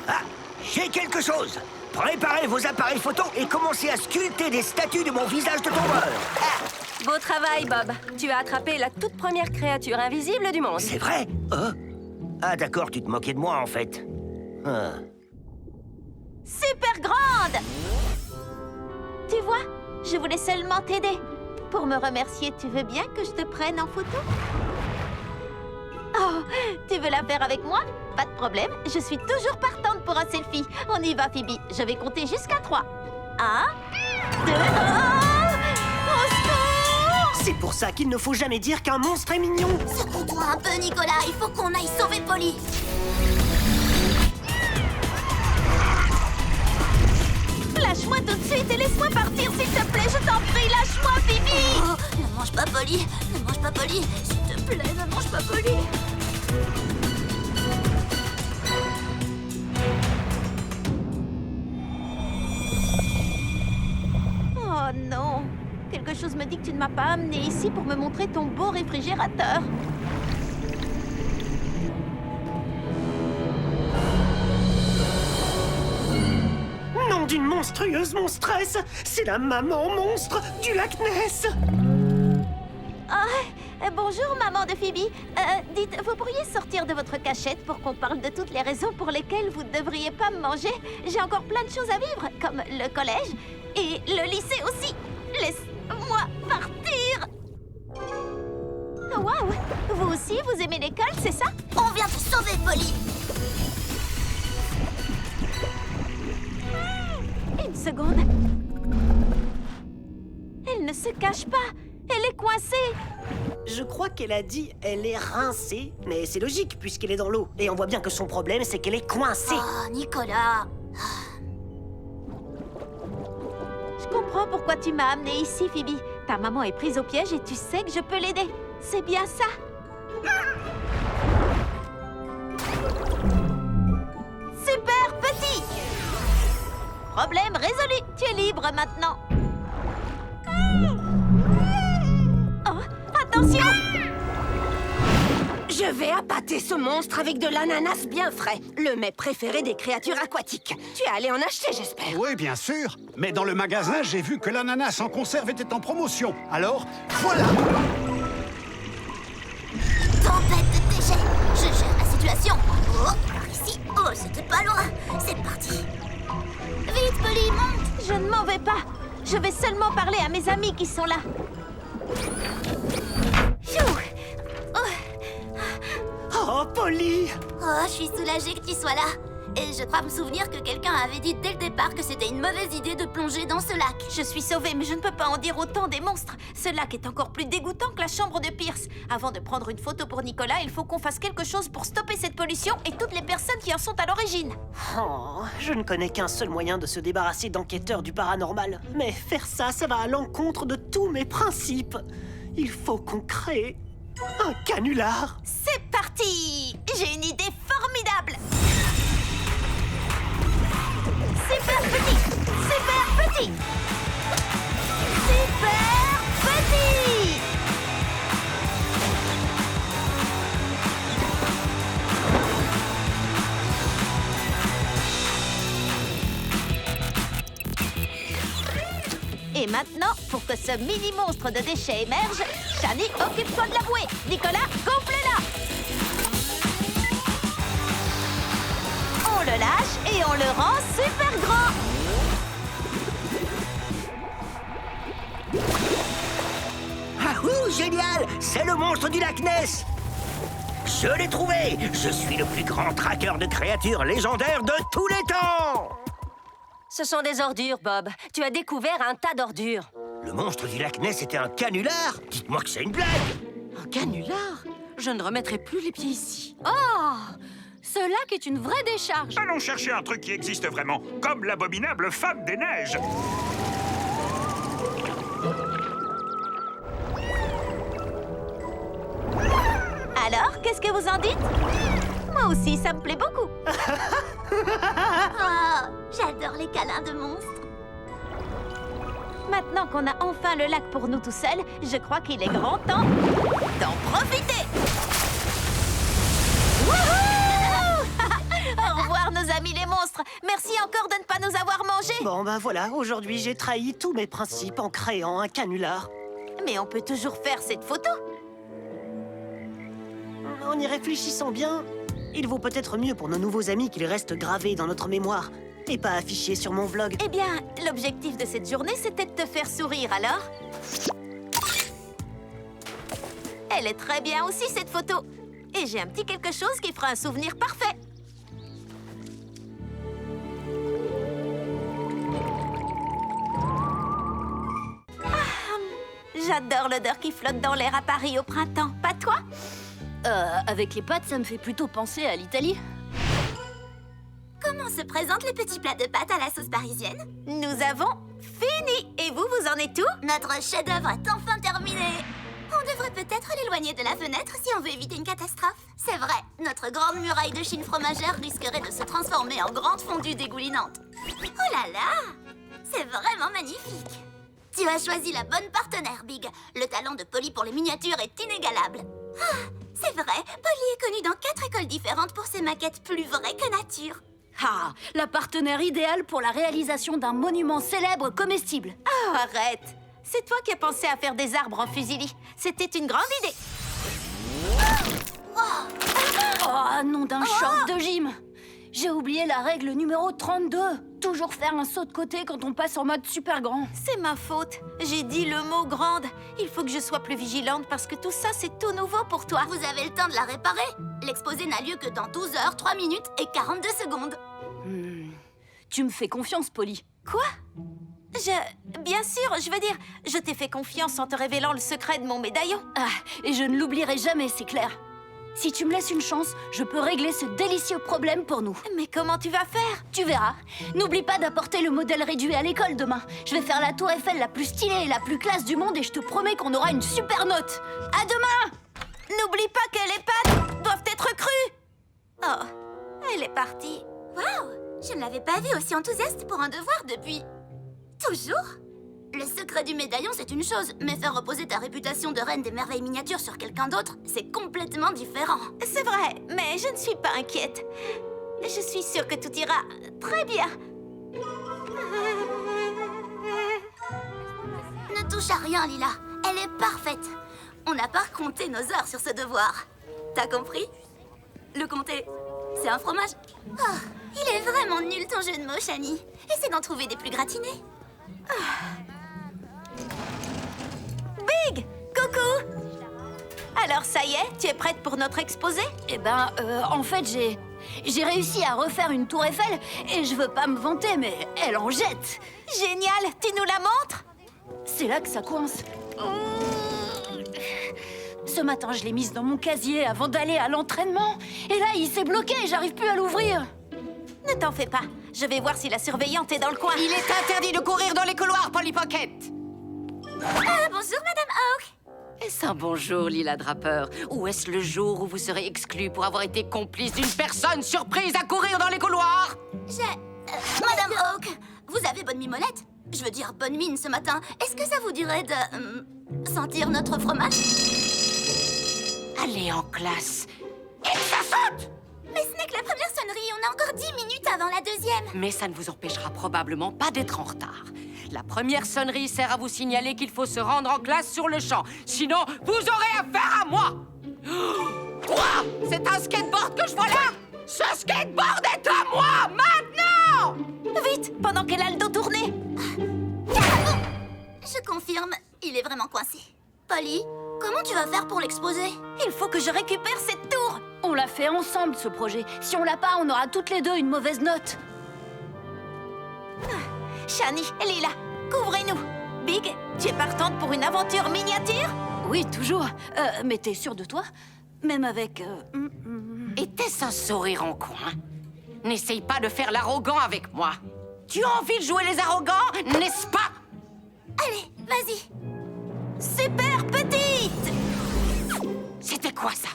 Ah, j'ai quelque chose. Préparez vos appareils photo et commencez à sculpter des statues de mon visage de tombeur. Beau travail, Bob. Tu as attrapé la toute première créature invisible du monstre. C'est vrai? Ah d'accord, tu te moquais de moi en fait. Ah. Super grande. Tu vois, je voulais seulement t'aider. Pour me remercier, tu veux bien que je te prenne en photo? Oh, tu veux la faire avec moi? Pas de problème, je suis toujours partante pour un selfie. On y va, Phoebe. Je vais compter jusqu'à 3. 1, 2... Au secours! C'est pour ça qu'il ne faut jamais dire qu'un monstre est mignon. Secoue-toi un peu, Nicolas. Il faut qu'on aille sauver Polly. Lâche-moi tout de suite et laisse-moi partir, s'il te plaît. Je t'en prie, lâche-moi, Phoebe! Oh, ne mange pas Polly. Ne mange pas Polly. S'il te plaît, ne mange pas Polly. Oh non! Quelque chose me dit que tu ne m'as pas amené ici pour me montrer ton beau réfrigérateur. Nom d'une monstrueuse monstresse, c'est la maman monstre du lac Ness. Bonjour, maman de Phoebe. Dites, vous pourriez sortir de votre cachette pour qu'on parle de toutes les raisons pour lesquelles vous ne devriez pas me manger? J'ai encore plein de choses à vivre, comme le collège et le lycée aussi. Laisse-moi partir. Waouh! Vous aussi, vous aimez l'école, c'est ça? On vient te sauver, Polly. Une seconde. Elle ne se cache pas. Elle est coincée. Je crois qu'elle a dit elle est rincée, mais c'est logique puisqu'elle est dans l'eau. Et on voit bien que son problème, c'est qu'elle est coincée. Oh, Nicolas. Je comprends pourquoi tu m'as amenée ici, Phoebe. Ta maman est prise au piège et tu sais que je peux l'aider. C'est bien ça. Super petit. Problème résolu. Tu es libre maintenant. Oh, attention. Je vais appâter ce monstre avec de l'ananas bien frais, le mets préféré des créatures aquatiques. Tu es allé en acheter, j'espère. Oui, bien sûr. Mais dans le magasin, j'ai vu que l'ananas en conserve était en promotion. Alors, voilà. Tempête de déchets. Je gère la situation. Oh, par ici. Oh, c'était pas loin. C'est parti. Vite, Polly, monte. Je ne m'en vais pas. Je vais seulement parler à mes amis qui sont là. Pfiou. Oh, Polly! Oh, je suis soulagée que tu sois là. Et je crois me souvenir que quelqu'un avait dit dès le départ que c'était une mauvaise idée de plonger dans ce lac. Je suis sauvée, mais je ne peux pas en dire autant des monstres. Ce lac est encore plus dégoûtant que la chambre de Pierce. Avant de prendre une photo pour Nicolas, il faut qu'on fasse quelque chose pour stopper cette pollution et toutes les personnes qui en sont à l'origine. Oh, je ne connais qu'un seul moyen de se débarrasser d'enquêteurs du paranormal. Mais faire ça, ça va à l'encontre de tous mes principes. Il faut qu'on crée un canular. C'est parti! J'ai une idée formidable! Super petit! Super petit! Super petit! Et maintenant, pour que ce mini-monstre de déchets émerge, Shani, occupe-toi de la bouée. Nicolas, gonfle-la. On le lâche et on le rend super grand. C'est le monstre du lac Ness! Je l'ai trouvé! Je suis le plus grand traqueur de créatures légendaires de tous les temps! Ce sont des ordures, Bob. Tu as découvert un tas d'ordures. Le monstre du lac Ness était un canular? Dites-moi que c'est une blague! Un canular? Je ne remettrai plus les pieds ici. Oh! Ce lac est une vraie décharge. Allons chercher un truc qui existe vraiment, comme l'abominable femme des neiges. Alors, qu'est-ce que vous en dites? Moi aussi, ça me plaît beaucoup. Oh, j'adore les câlins de monstres. Maintenant qu'on a enfin le lac pour nous tout seuls, je crois qu'il est grand temps d'en profiter. Wouhou! Au revoir, nos amis les monstres. Merci encore de ne pas nous avoir mangés. Bon, ben voilà, aujourd'hui j'ai trahi tous mes principes en créant un canular. Mais on peut toujours faire cette photo. En y réfléchissant bien, il vaut peut-être mieux pour nos nouveaux amis qu'ils restent gravés dans notre mémoire et pas affichés sur mon vlog. Eh bien, l'objectif de cette journée, c'était de te faire sourire, alors? Elle est très bien aussi, cette photo. Et j'ai un petit quelque chose qui fera un souvenir parfait. J'adore l'odeur qui flotte dans l'air à Paris au printemps. Pas toi? Avec les pâtes, ça me fait plutôt penser à l'Italie. Comment se présentent les petits plats de pâtes à la sauce parisienne? Nous avons fini. Et vous, vous en êtes où? Notre chef-d'œuvre est enfin terminé. On devrait peut-être l'éloigner de la fenêtre si on veut éviter une catastrophe. C'est vrai, notre grande muraille de Chine fromagère risquerait de se transformer en grande fondue dégoulinante. Oh là là! C'est vraiment magnifique. Tu as choisi la bonne partenaire, Big. Le talent de Polly pour les miniatures est inégalable. Ah, c'est vrai, Polly est connue dans 4 écoles différentes pour ses maquettes plus vraies que nature. Ah, la partenaire idéale pour la réalisation d'un monument célèbre comestible. Oh, arrête. C'est toi qui as pensé à faire des arbres en fusilli. C'était une grande idée. Oh, nom d'un short de gym. J'ai oublié la règle numéro 32. Toujours faire un saut de côté quand on passe en mode super grand. C'est ma faute. J'ai dit le mot grande. Il faut que je sois plus vigilante parce que tout ça, c'est tout nouveau pour toi. Vous avez le temps de la réparer. L'exposé n'a lieu que dans 12 heures, 3 minutes et 42 secondes. Tu me fais confiance, Polly. Quoi? Bien sûr, je veux dire, je t'ai fait confiance en te révélant le secret de mon médaillon. Ah, et je ne l'oublierai jamais, c'est clair. Si tu me laisses une chance, je peux régler ce délicieux problème pour nous. Mais comment tu vas faire? Tu verras. N'oublie pas d'apporter le modèle réduit à l'école demain. Je vais faire la tour Eiffel la plus stylée et la plus classe du monde et je te promets qu'on aura une super note. À demain! N'oublie pas que les pâtes doivent être crues. Oh, elle est partie. Waouh! Je ne l'avais pas vue aussi enthousiaste pour un devoir depuis... toujours? Le secret du médaillon, c'est une chose, mais faire reposer ta réputation de reine des merveilles miniatures sur quelqu'un d'autre, c'est complètement différent. C'est vrai, mais je ne suis pas inquiète. Je suis sûre que tout ira très bien. Ne touche à rien, Lila. Elle est parfaite. On n'a pas compté nos heures sur ce devoir. T'as compris? Le compter, c'est un fromage. Oh, il est vraiment nul ton jeu de mots, Shani. Essaie d'en trouver des plus gratinés. Big! Coucou! Alors ça y est, tu es prête pour notre exposé? Eh ben, en fait, j'ai réussi à refaire une tour Eiffel et je veux pas me vanter, mais elle en jette. Génial! Tu nous la montres? C'est là que ça coince. Ce matin, je l'ai mise dans mon casier avant d'aller à l'entraînement. Et là, il s'est bloqué et j'arrive plus à l'ouvrir. Ne t'en fais pas. Je vais voir si la surveillante est dans le coin. Il est interdit de courir dans les couloirs, Polly Pocket. Bonjour, Madame Hawk. Est-ce un bonjour, Lila Draper? Ou est-ce le jour où vous serez exclue pour avoir été complice d'une personne surprise à courir dans les couloirs? Madame Hawk, vous avez bonne mimolette? Je veux dire bonne mine ce matin. Est-ce que ça vous dirait de... sentir notre fromage? Allez en classe. Et ça saute! Mais ce n'est que la première sonnerie, on a encore 10 minutes avant la deuxième. Mais ça ne vous empêchera probablement pas d'être en retard. La première sonnerie sert à vous signaler qu'il faut se rendre en classe sur le champ. Sinon, vous aurez affaire à moi. Quoi? C'est un skateboard que je vois là? Ce skateboard est à moi, maintenant! Vite, pendant qu'elle a le dos tourné. Je confirme, il est vraiment coincé. Polly, comment tu vas faire pour les l'exposé. Il faut que je récupère cette tour. On l'a fait ensemble, ce projet. Si on l'a pas, on aura toutes les deux une mauvaise note. Shani, Lila, couvrez-nous. Big, tu es partante pour une aventure miniature? Oui, toujours. Mais t'es sûre de toi? Même avec... Était-ce un sourire en coin? N'essaye pas de faire l'arrogant avec moi. Tu as envie de jouer les arrogants, n'est-ce pas? Allez, vas-y. Super petite! C'était quoi ça?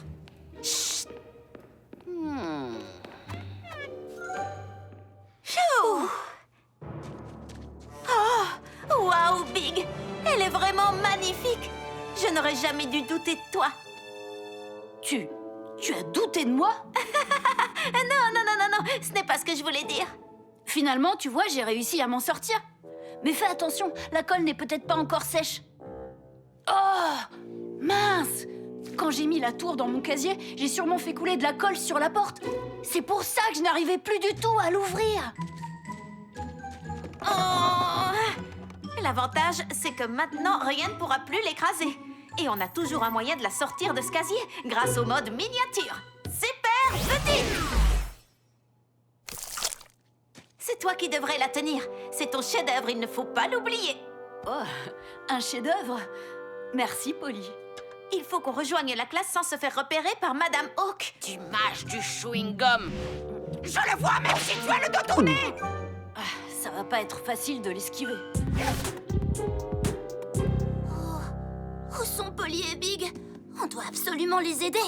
Phew. Oh, waouh, Big! Elle est vraiment magnifique! Je n'aurais jamais dû douter de toi. Tu as douté de moi? Non, ce n'est pas ce que je voulais dire. Finalement, tu vois, j'ai réussi à m'en sortir. Mais fais attention, la colle n'est peut-être pas encore sèche. Oh! Mince! Quand j'ai mis la tour dans mon casier, j'ai sûrement fait couler de la colle sur la porte. C'est pour ça que je n'arrivais plus du tout à l'ouvrir. Oh. L'avantage, c'est que maintenant, rien ne pourra plus l'écraser. Et on a toujours un moyen de la sortir de ce casier, grâce au mode miniature. Super petite! C'est toi qui devrais la tenir. C'est ton chef-d'œuvre, il ne faut pas l'oublier. Oh, un chef-d'œuvre. Merci, Polly. Il faut qu'on rejoigne la classe sans se faire repérer par Madame Hawk. Tu mâches du chewing-gum. Je le vois même si tu as le dos tourné. Ça va pas être facile de l'esquiver. Où sont Polly et Big? On doit absolument les aider.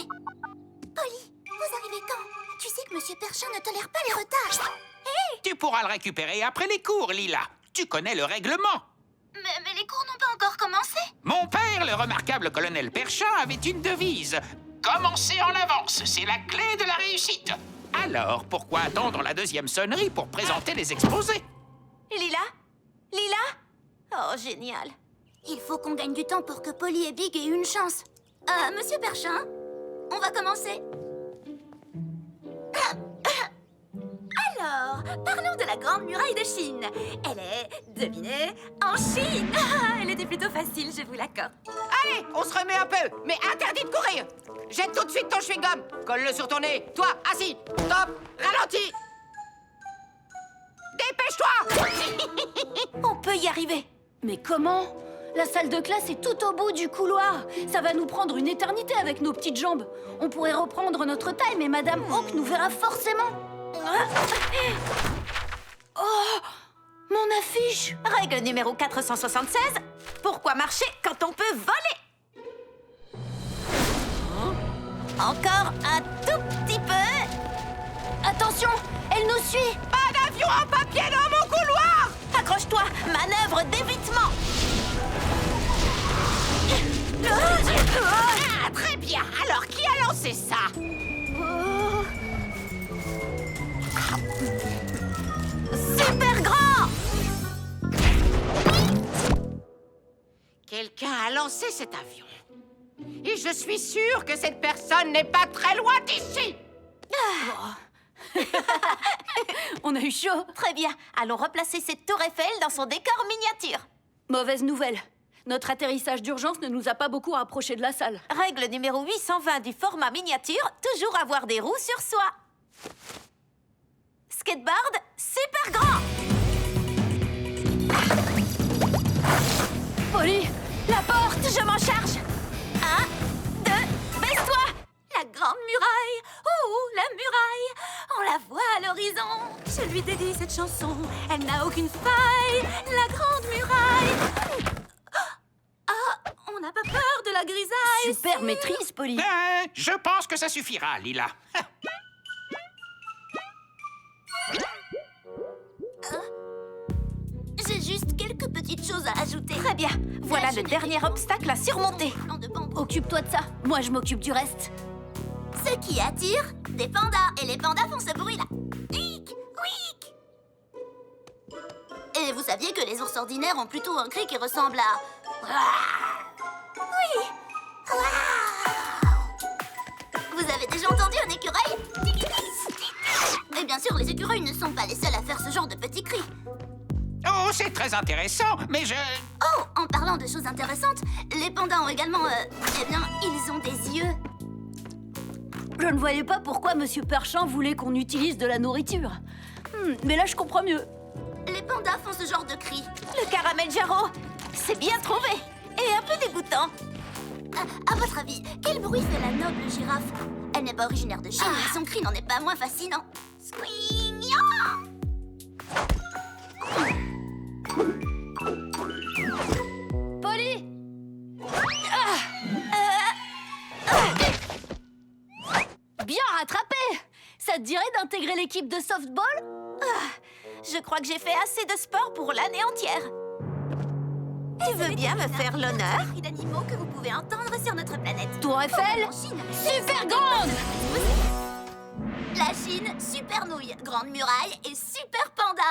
Polly, vous arrivez quand? Tu sais que Monsieur Perchin ne tolère pas les retards. Tu pourras le récupérer après les cours, Lila. Tu connais le règlement. Mais les cours n'ont pas encore commencé. Mon père, le remarquable colonel Perchin, avait une devise. Commencer en avance, c'est la clé de la réussite. Alors, pourquoi attendre la deuxième sonnerie pour présenter les exposés? Lila? Oh, génial. Il faut qu'on gagne du temps pour que Polly et Big aient une chance. Monsieur Perchin, on va commencer. Alors, parlons de la Grande Muraille de Chine. Elle est, devinez, en Chine. Elle était plutôt facile, je vous l'accorde. Allez, on se remet un peu, mais interdit de courir. Jette tout de suite ton chewing-gum. Colle-le sur ton nez. Toi, assis. Stop. Ralentis. Dépêche-toi. On peut y arriver. Mais comment? La salle de classe est tout au bout du couloir. Ça va nous prendre une éternité avec nos petites jambes. On pourrait reprendre notre taille, mais Madame Hawk nous verra forcément. Oh! Mon affiche! Règle numéro 476. Pourquoi marcher quand on peut voler? Encore un tout petit peu. Attention! Elle nous suit! Pas d'avion en papier dans mon couloir. Accroche-toi, manœuvre d'évitement. Ah, très bien. Alors, qui a lancé ça? Super grand! Quelqu'un a lancé cet avion. Et je suis sûre que cette personne n'est pas très loin d'ici. On a eu chaud. Très bien, allons replacer cette tour Eiffel dans son décor miniature. Mauvaise nouvelle. Notre atterrissage d'urgence ne nous a pas beaucoup rapprochés de la salle. Règle numéro 820 du format miniature, toujours avoir des roues sur soi. Skateboard, super grand! Polly, la porte! Je m'en charge! 1, 2, baisse-toi! La grande muraille! Oh, la muraille! On la voit à l'horizon! Je lui dédie cette chanson, elle n'a aucune faille! La grande muraille! Ah, on n'a pas peur de la grisaille! Super maîtrise, Polly. Je pense que ça suffira, Lila. J'ai juste quelques petites choses à ajouter. Très bien, voilà le dernier obstacle à surmonter. Plan de bambou. Occupe-toi de ça. Moi, je m'occupe du reste. Ce qui attire des pandas. Et les pandas font ce bruit-là. Hic, ouic. Et vous saviez que les ours ordinaires ont plutôt un cri qui ressemble à... Oui. Vous avez déjà entendu un écureuil? Et bien sûr, les écureuils ne sont pas les seuls à faire ce genre de petits cris. Oh, c'est très intéressant, mais je... Oh, en parlant de choses intéressantes, les pandas ont également, eh bien, ils ont des yeux. Je ne voyais pas pourquoi Monsieur Perchamp voulait qu'on utilise de la nourriture. Mais là, je comprends mieux. Les pandas font ce genre de cri. Le caramel Jarro, c'est bien trouvé. Et un peu dégoûtant. À votre avis, quel bruit fait la noble girafe? Elle n'est pas originaire de Chine, mais son cri n'en est pas moins fascinant. Squignon! Polly! Bien rattrapé! Ça te dirait d'intégrer l'équipe de softball? Je crois que j'ai fait assez de sport pour l'année entière. Tu veux bien me faire l'honneur? Les cris d'animaux que vous pouvez entendre sur notre planète. Tour Eiffel? En Chine, Super grande! la Chine, super nouille, grande muraille et super panda.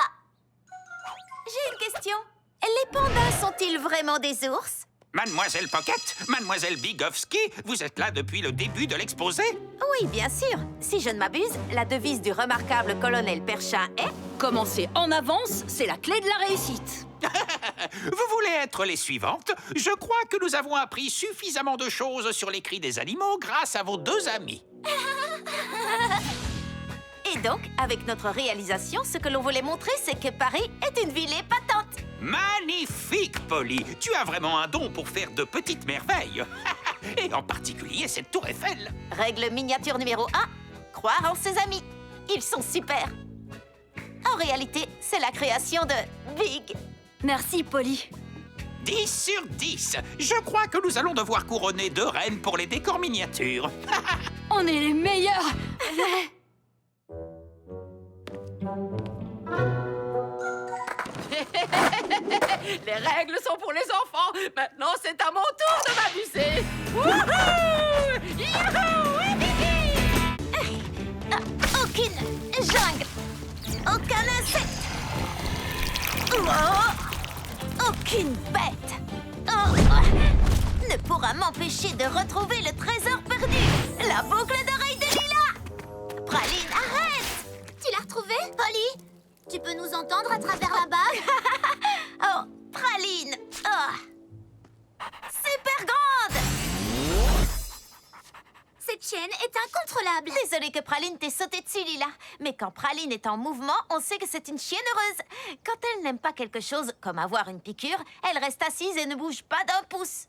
J'ai une question. Les pandas sont-ils vraiment des ours? Mademoiselle Pocket, Mademoiselle Bigowski, vous êtes là depuis le début de l'exposé? Oui, bien sûr. Si je ne m'abuse, la devise du remarquable colonel Perchin est... Commencer en avance, c'est la clé de la réussite. Vous voulez être les suivantes? Je crois que nous avons appris suffisamment de choses sur les cris des animaux grâce à vos deux amis. Et donc, avec notre réalisation, ce que l'on voulait montrer, c'est que Paris est une ville épatante. Magnifique, Polly! Tu as vraiment un don pour faire de petites merveilles. Et en particulier cette tour Eiffel. Règle miniature numéro 1, croire en ses amis. Ils sont super. En réalité, c'est la création de Big. Merci, Polly. 10 sur 10. Je crois que nous allons devoir couronner 2 reines pour les décors miniatures. On est les meilleurs! Les règles sont pour les enfants. Maintenant, c'est à mon tour de m'amuser. Wouhou! Youhou! Aucune jungle. Aucun insecte. Aucune bête. Ne pourra m'empêcher de retrouver le trésor perdu. La boucle d'oreille de Lila. Praline, arrête! Tu l'as retrouvé, Polly? Tu peux nous entendre à travers la bague? Oh, Praline! Oh. Super grande! Cette chaîne est incontrôlable. Désolée que Praline t'ait sauté dessus, Lila. Mais quand Praline est en mouvement, on sait que c'est une chienne heureuse. Quand elle n'aime pas quelque chose, comme avoir une piqûre, elle reste assise et ne bouge pas d'un pouce.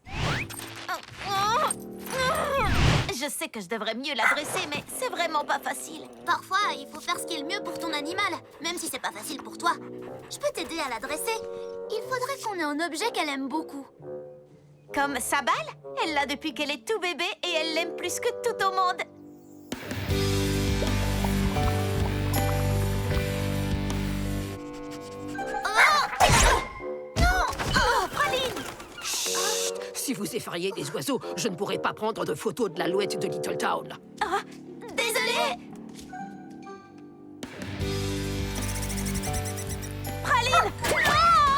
Je sais que je devrais mieux l'adresser, mais c'est vraiment pas facile. Parfois, il faut faire ce qui est le mieux pour ton animal, même si c'est pas facile pour toi. Je peux t'aider à l'adresser. Il faudrait qu'on ait un objet qu'elle aime beaucoup. Comme sa balle, elle l'a depuis qu'elle est tout bébé et elle l'aime plus que tout au monde. Non! Oh, Praline! Chut! Si vous effrayez des oiseaux, je ne pourrai pas prendre de photos de l'alouette de Little Town. Ah, désolée! Praline!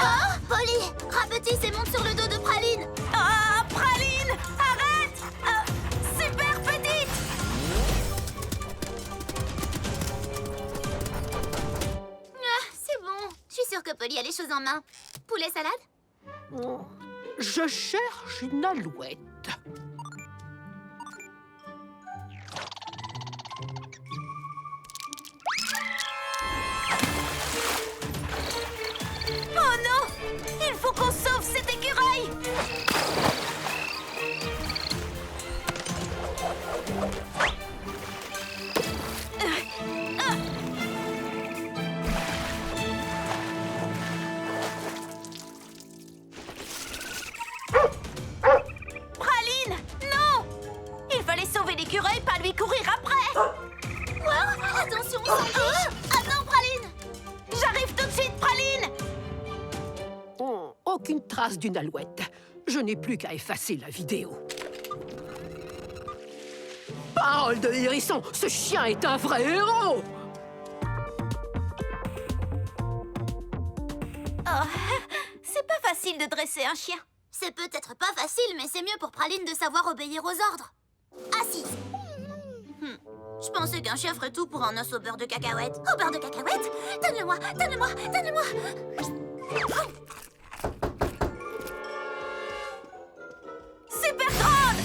Oh, Polly, rapetisse et monte sur le dos de Praline. Ah, Praline! Arrête! Super petite! C'est bon. Je suis sûre que Polly a les choses en main. Poulet salade? Je cherche une alouette. Oh non! Il faut qu'on sauve cet écureuil! Praline! Non! Il fallait sauver l'écureuil, pas lui courir après! Wow, attention, sandwich. Attends, Praline. J'arrive tout de suite, Praline! Oh, aucune trace d'une alouette. Je n'ai plus qu'à effacer la vidéo. Parole de hérisson, ce chien est un vrai héros! Oh, c'est pas facile de dresser un chien. C'est peut-être pas facile, mais c'est mieux pour Praline de savoir obéir aux ordres. Assise. Je pensais qu'un chien ferait tout pour un os au beurre de cacahuète. Au beurre de cacahuète? Donne-le-moi, donne-le-moi, donne-le-moi. Super drôle!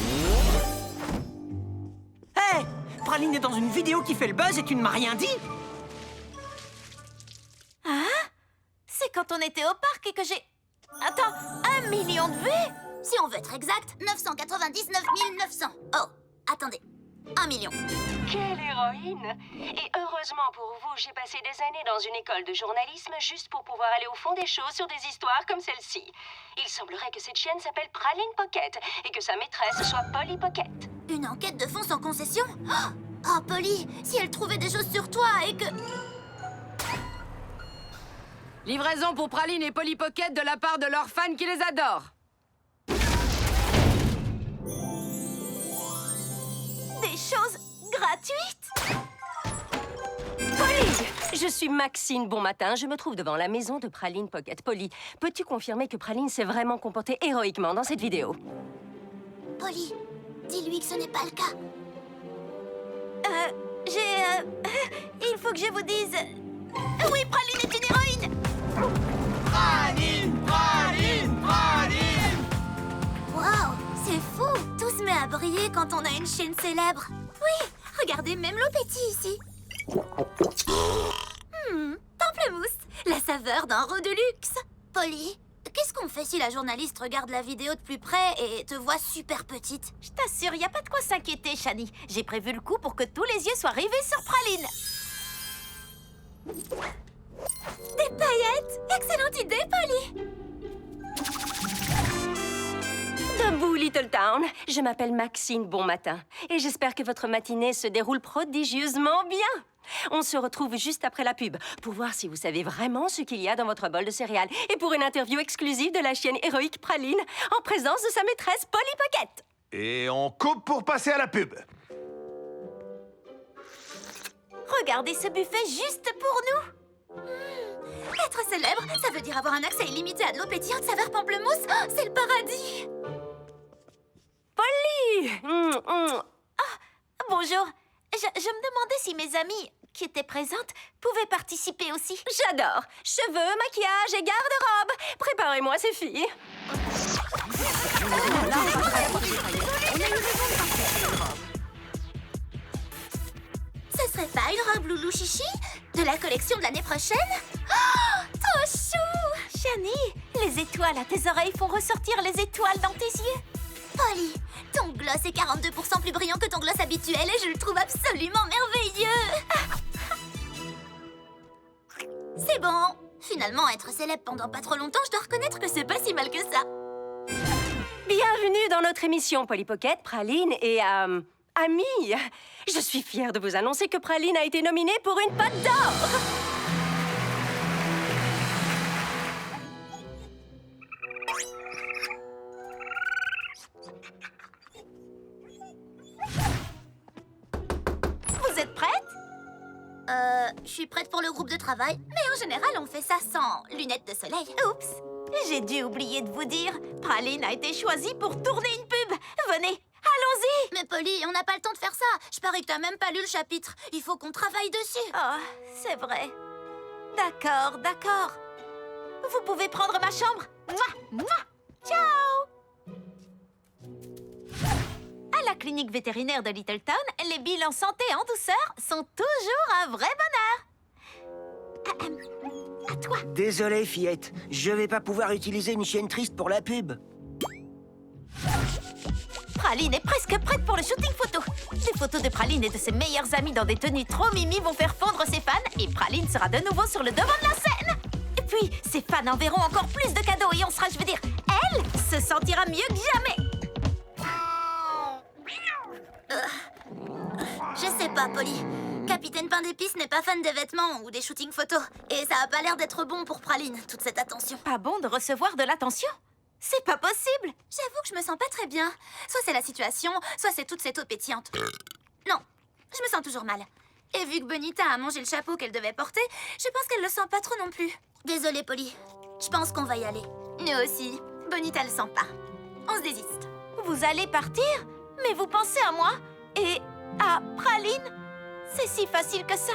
Hé, Praline est dans une vidéo qui fait le buzz et tu ne m'as rien dit? C'est quand on était au parc et que j'ai... Attends, 1 million de vues? Si on veut être exact, 999 900. Oh, attendez. 1 million. Quelle héroïne! Et heureusement pour vous, j'ai passé des années dans une école de journalisme juste pour pouvoir aller au fond des choses sur des histoires comme celle-ci. Il semblerait que cette chienne s'appelle Praline Pocket et que sa maîtresse soit Polly Pocket. Une enquête de fond sans concession? Oh, Polly, si elle trouvait des choses sur toi et que... Livraison pour Praline et Polly Pocket de la part de leurs fans qui les adorent. Des choses gratuites? Polly! Je suis Maxine Bonmatin. Je me trouve devant la maison de Praline Pocket. Polly, peux-tu confirmer que Praline s'est vraiment comportée héroïquement dans cette vidéo? Polly, dis-lui que ce n'est pas le cas. Il faut que je vous dise... Oui, Praline est une héroïne! Waouh, c'est fou! Tout se met à briller quand on a une chaîne célèbre. Oui, regardez, même l'eau-pétit ici. Pamplemousse, la saveur d'un roux de luxe. Polly, qu'est-ce qu'on fait si la journaliste regarde la vidéo de plus près et te voit super petite? Je t'assure, y a pas de quoi s'inquiéter, Shani. J'ai prévu le coup pour que tous les yeux soient rivés sur Praline. Des paillettes! Excellente idée, Polly! Debout, Little Town. Je m'appelle Maxine Bonmatin et j'espère que votre matinée se déroule prodigieusement bien. On se retrouve juste après la pub pour voir si vous savez vraiment ce qu'il y a dans votre bol de céréales et pour une interview exclusive de la chienne héroïque Praline en présence de sa maîtresse Polly Pocket. Et on coupe pour passer à la pub. Regardez ce buffet juste pour nous. Être célèbre, ça veut dire avoir un accès illimité à de l'eau pétillante saveur pamplemousse. Oh, c'est le paradis! Polly! Bonjour. Je me demandais si mes amies qui étaient présentes pouvaient participer aussi. J'adore. Cheveux, maquillage et garde-robe. Préparez-moi ces filles. Ce serait pas une robe loulou chichi? De la collection de l'année prochaine? Oh, trop chou! Shani, les étoiles à tes oreilles font ressortir les étoiles dans tes yeux. Polly, ton gloss est 42% plus brillant que ton gloss habituel et je le trouve absolument merveilleux! C'est bon! Finalement, être célèbre pendant pas trop longtemps, je dois reconnaître que c'est pas si mal que ça. Bienvenue dans notre émission Polly Pocket, Praline et Amie. Je suis fière de vous annoncer que Praline a été nominée pour une patte d'or. Vous êtes prête? Je suis prête pour le groupe de travail, mais en général, on fait ça sans lunettes de soleil. Oups, j'ai dû oublier de vous dire. Praline a été choisie pour tourner une pub. Venez, allons-y. Mais Polly, on n'a pas le temps de faire ça. Je parie que t'as même pas lu le chapitre. Il faut qu'on travaille dessus. Oh, c'est vrai. D'accord, d'accord. Vous pouvez prendre ma chambre. Mouah, mouah. Ciao. À la clinique vétérinaire de Littleton, les bilans santé en douceur sont toujours un vrai bonheur. À toi. Désolé, fillette. Je vais pas pouvoir utiliser une chienne triste pour la pub. Praline est presque prête pour le shooting photo. Des photos de Praline et de ses meilleurs amis dans des tenues trop mimi vont faire fondre ses fans et Praline sera de nouveau sur le devant de la scène. Et puis, ses fans enverront encore plus de cadeaux et on sera, je veux dire, elle se sentira mieux que jamais. Je sais pas, Polly. Capitaine Pain d'Épices n'est pas fan des vêtements ou des shootings photos. Et ça a pas l'air d'être bon pour Praline, toute cette attention. Pas bon de recevoir de l'attention? C'est pas possible. J'avoue que je me sens pas très bien. Soit c'est la situation, soit c'est toute cette eau pétillante. Non, je me sens toujours mal. Et vu que Bonita a mangé le chapeau qu'elle devait porter, je pense qu'elle le sent pas trop non plus. Désolée, Polly. Je pense qu'on va y aller. Nous aussi. Bonita le sent pas. On se désiste. Vous allez partir? Mais vous pensez à moi? Et à Praline? C'est si facile que ça,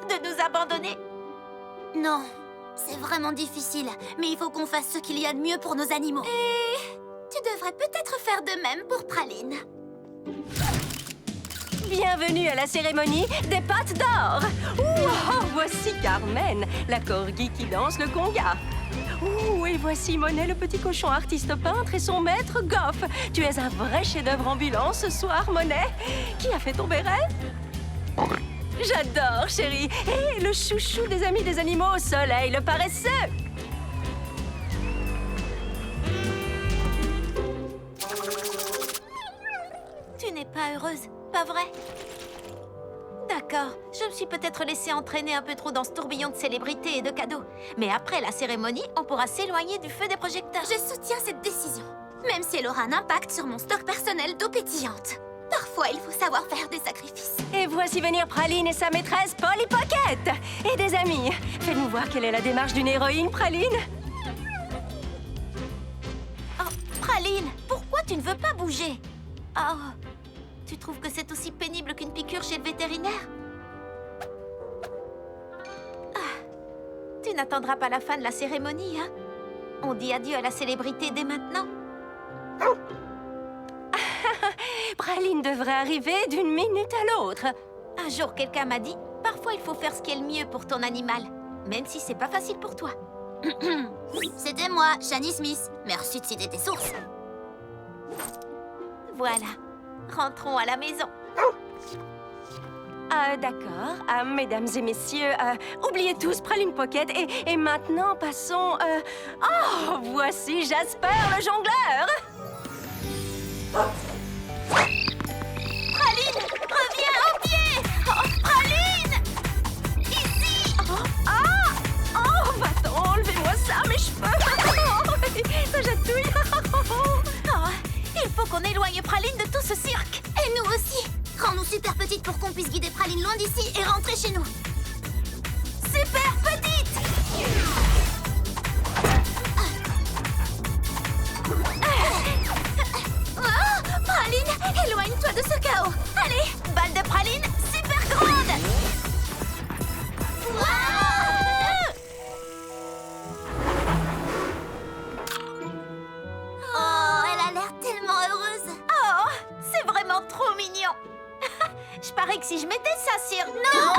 de nous abandonner. Non, C'est vraiment difficile, mais il faut qu'on fasse ce qu'il y a de mieux pour nos animaux. Et tu devrais peut-être faire de même pour Praline. Bienvenue à la cérémonie des pattes d'or. Oh, voici Carmen, la corgi qui danse le conga. Et voici Monet, le petit cochon artiste peintre, et son maître Goff. Tu es un vrai chef-d'œuvre ambulant ce soir, Monet. Qui a fait ton béret? J'adore, chérie. Et le chouchou des amis des animaux, Soleil, le paresseux. Tu n'es pas heureuse, pas vrai? D'accord, je me suis peut-être laissée entraîner un peu trop dans ce tourbillon de célébrités et de cadeaux. Mais après la cérémonie, on pourra s'éloigner du feu des projecteurs. Je soutiens cette décision, même si elle aura un impact sur mon stock personnel d'eau pétillante. Parfois, il faut savoir faire des sacrifices. Et voici venir Praline et sa maîtresse Polly Pocket. Et des amis. Fais-nous voir quelle est la démarche d'une héroïne, Praline. Oh, Praline, pourquoi tu ne veux pas bouger? Oh, tu trouves que c'est aussi pénible qu'une piqûre chez le vétérinaire? Tu n'attendras pas la fin de la cérémonie, hein? On dit adieu à la célébrité dès maintenant. Praline devrait arriver d'une minute à l'autre. Un jour, quelqu'un m'a dit, parfois il faut faire ce qui est le mieux pour ton animal, même si c'est pas facile pour toi. C'était moi, Shani Smith. Merci de citer tes sources. Voilà, rentrons à la maison. D'accord. Mesdames et messieurs, oubliez tous Praline Pocket et maintenant passons... Oh, voici Jasper le jongleur. Praline, reviens au pied. Oh, Praline, ici. Oh, va-t'en, enlevez-moi ça, mes cheveux. Ça chatouille. Il faut qu'on éloigne Praline de tout ce cirque. Et nous aussi. Rends-nous super petites pour qu'on puisse guider Praline loin d'ici et rentrer chez nous. Super petite. Praline, éloigne-toi de ce chaos. Allez, balle de Praline super grande. Oh, elle a l'air tellement heureuse. Oh, c'est vraiment trop mignon. Je parie que si je mettais ça sur... Non!